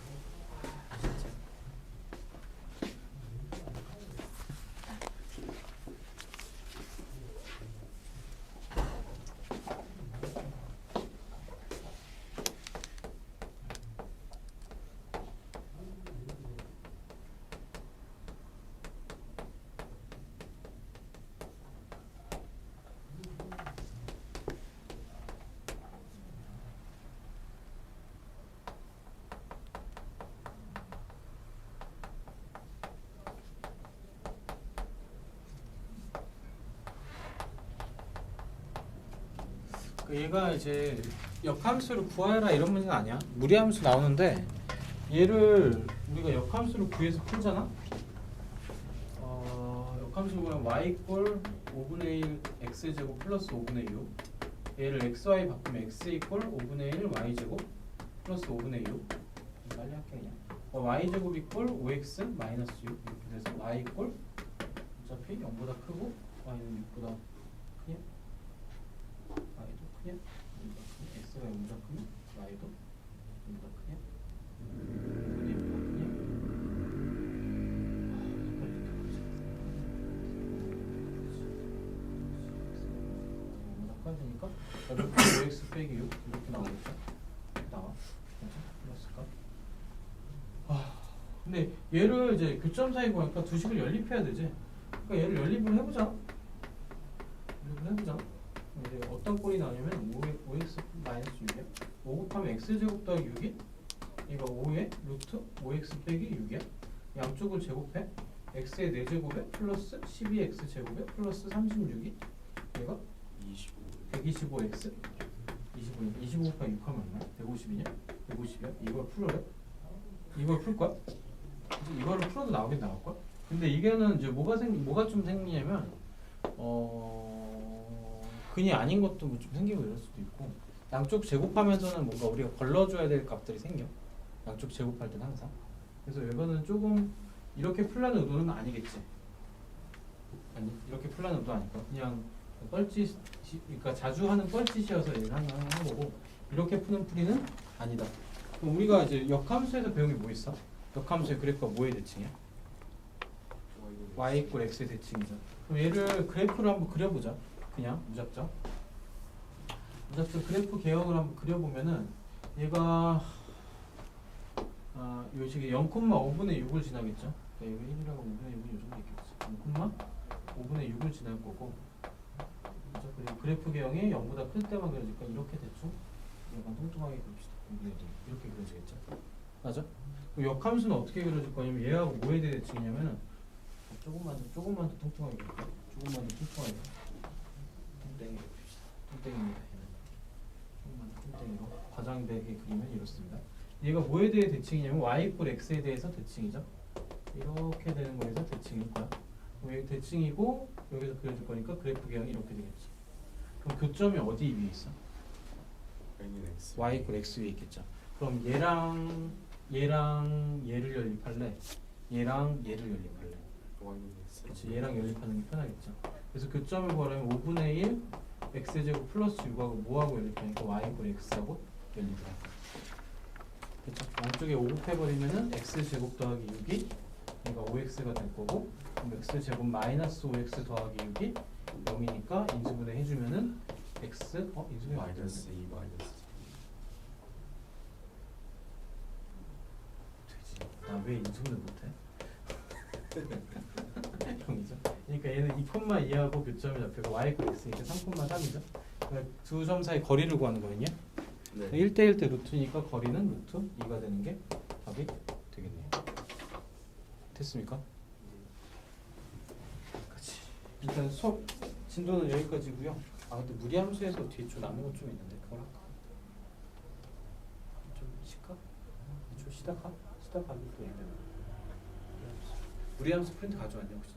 [SPEAKER 1] 얘가 이제 역함수를 구하라 이런 문제는 아니야. 무리함수 나오는데 얘를 우리가 역함수를 구해서 풀잖아. 역함수를 구하면 y 이꼴 5분의 1 x 제곱 플러스 5분의 6. 얘를 xy 바꾸면 x 이꼴 5분의 1 y 제곱 플러스 5분의 6. 빨리 할게 그냥. y 제곱 이꼴 5x 마이너스 6 이렇게 돼서 y 이꼴 어차피 0보다 크고 y는 6보다 크냐? y도 크냐? 0보다 크냐? x가 0보다 크면 y도 0보다 크냐? 6분의 6보다 크냐? 빨리 느껴보자. 0보다 커야 되니까 5x 빼기 6 이렇게 나오겠죠? 나와. 그렇죠? 플러스가. 근데 얘를 이제 교점 사이 구하니까 두 식을 연립해야 되지. 그러니까 얘를 연립을 해보자. 이제 어떤 꼴이 나오냐면 5x 마이너스 6이야. 5 곱하면 x제곱 더하기 6이 이거 5의 루트 5x 빼기 6이야. 양쪽을 제곱해. x의 4제곱에 플러스 12x 제곱에 플러스 36이 얘가 125x 25 곱하기 6 하면 얼마야? 150이냐? 150이야? 이걸 풀어래? 이걸 풀 거야? 이거를 풀어도 나오긴 나올 거야. 근데 이게는 이제 뭐가 좀 생기냐면 근이 아닌 것도 뭐 좀 생기고 이럴 수도 있고 양쪽 제곱하면서는 뭔가 우리가 걸러줘야 될 값들이 생겨. 양쪽 제곱할 때는 항상. 그래서 이거는 조금 이렇게 풀라는 의도는 아니겠지. 아니 이렇게 풀라는 의도 아닐까. 그냥 뻘짓 그러니까 자주 하는 뻘짓이어서 얘를 하는 거고 이렇게 푸는 풀이는 아니다. 그럼 우리가 이제 역함수에서 배운 게 뭐 있어? 역함수의 그래프가 뭐의 대칭이야? y = x의 대칭이죠. 그럼 얘를 그래프를 한번 그려보자. 그냥 무작정 그래프 개혁을 한번 그려보면은 얘가 요 식이 0,5분의 6을 지나겠죠. 그러니까 이거 1이라고 5분의 6은 요 정도 있겠지. 0,5분의 6을 지날 거고 그렇죠? 그리고 그래프 개형이 0보다 클 때만 그려질까 이렇게 대충 약간 뚱뚱하게 그립시다. 이렇게 그려지겠죠. 맞아? 역함수는 어떻게 그려질 거냐면 얘하고 뭐에 대해 대칭이냐면은 조금만 더 뚱뚱하게 그릴게요. 조금만 더 뚱뚱하게 뚱땡이 그립시다. 뚱땡이입니다. 얘는 조금만 더 뚱땡이로 과장되게 그리면 이렇습니다. 얘가 뭐에 대해 대칭이냐면 y = x에 대해서 대칭이죠. 이렇게 되는 거에서 대칭일 거야. 그럼 여기 대칭이고 여기서 그려질 거니까 그래프 개형이 이렇게 되겠지. 그럼 교점이 어디 위에 있어? y = x 위에 있겠죠. 그럼 얘랑 얘를 연립할래? 얘랑 얘를 연립할래? 그렇지. 얘랑 연립하는 게 편하겠죠. 그래서 교점을 구하려면 5분의 1 x제곱 플러스 6하고 뭐하고 연립하니까 y = x하고 연립을 할 거야. 그렇죠. 양쪽에 5 곱해버리면은 x제곱 더하기 6이 얘가 5x가 될 거고 그럼 x제곱 마이너스 5x 더하기 6이 0이니까 인수분해 해주면은 x 인수분해
[SPEAKER 3] 마이너스 2 마이너스
[SPEAKER 1] 나 왜 인수분해 못해? 형이죠. 그러니까 얘는 2,2하고 교점이 잡히고 y = x니까 3,3이죠. 그러니까 두 점 사이 거리를 구하는 거거든요.
[SPEAKER 3] 네.
[SPEAKER 1] 1대1 대 루트니까 거리는 루트 2가 되는 게 답이 되겠네요. 됐습니까? 그렇지. 일단 수업 진도는 여기까지고요. 근데 무리함수에서 뒤에 좀 남은 것 좀 있는데 그걸 할까? 좀 쉴까? 좀 시작하기 또 있는데 무리함수 프린트 가져왔냐 혹시?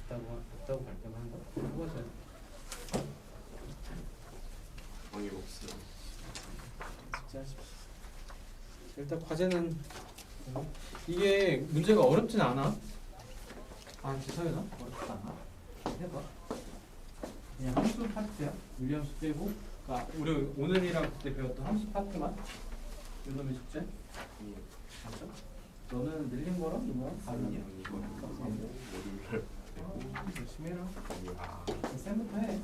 [SPEAKER 1] 없다고 갈 때만 한 거? 뽑아줘야 돼.
[SPEAKER 3] 방이 없어요.
[SPEAKER 1] 숙제하십시오. 일단 과제는 이게 문제가 어렵진 않아. 서연아 어렵지 않아. 해봐. 그냥 함수 파트야. 유리함수 빼고. 그러니까 우리 오늘이랑 그때 배웠던 함수 파트만. 요놈의 숙제. 맞죠? 너는 늘린 거랑 이거랑 다르냐?
[SPEAKER 3] 이거 모듈
[SPEAKER 1] 열심히 해라.
[SPEAKER 3] 아
[SPEAKER 1] 쌤부터 해.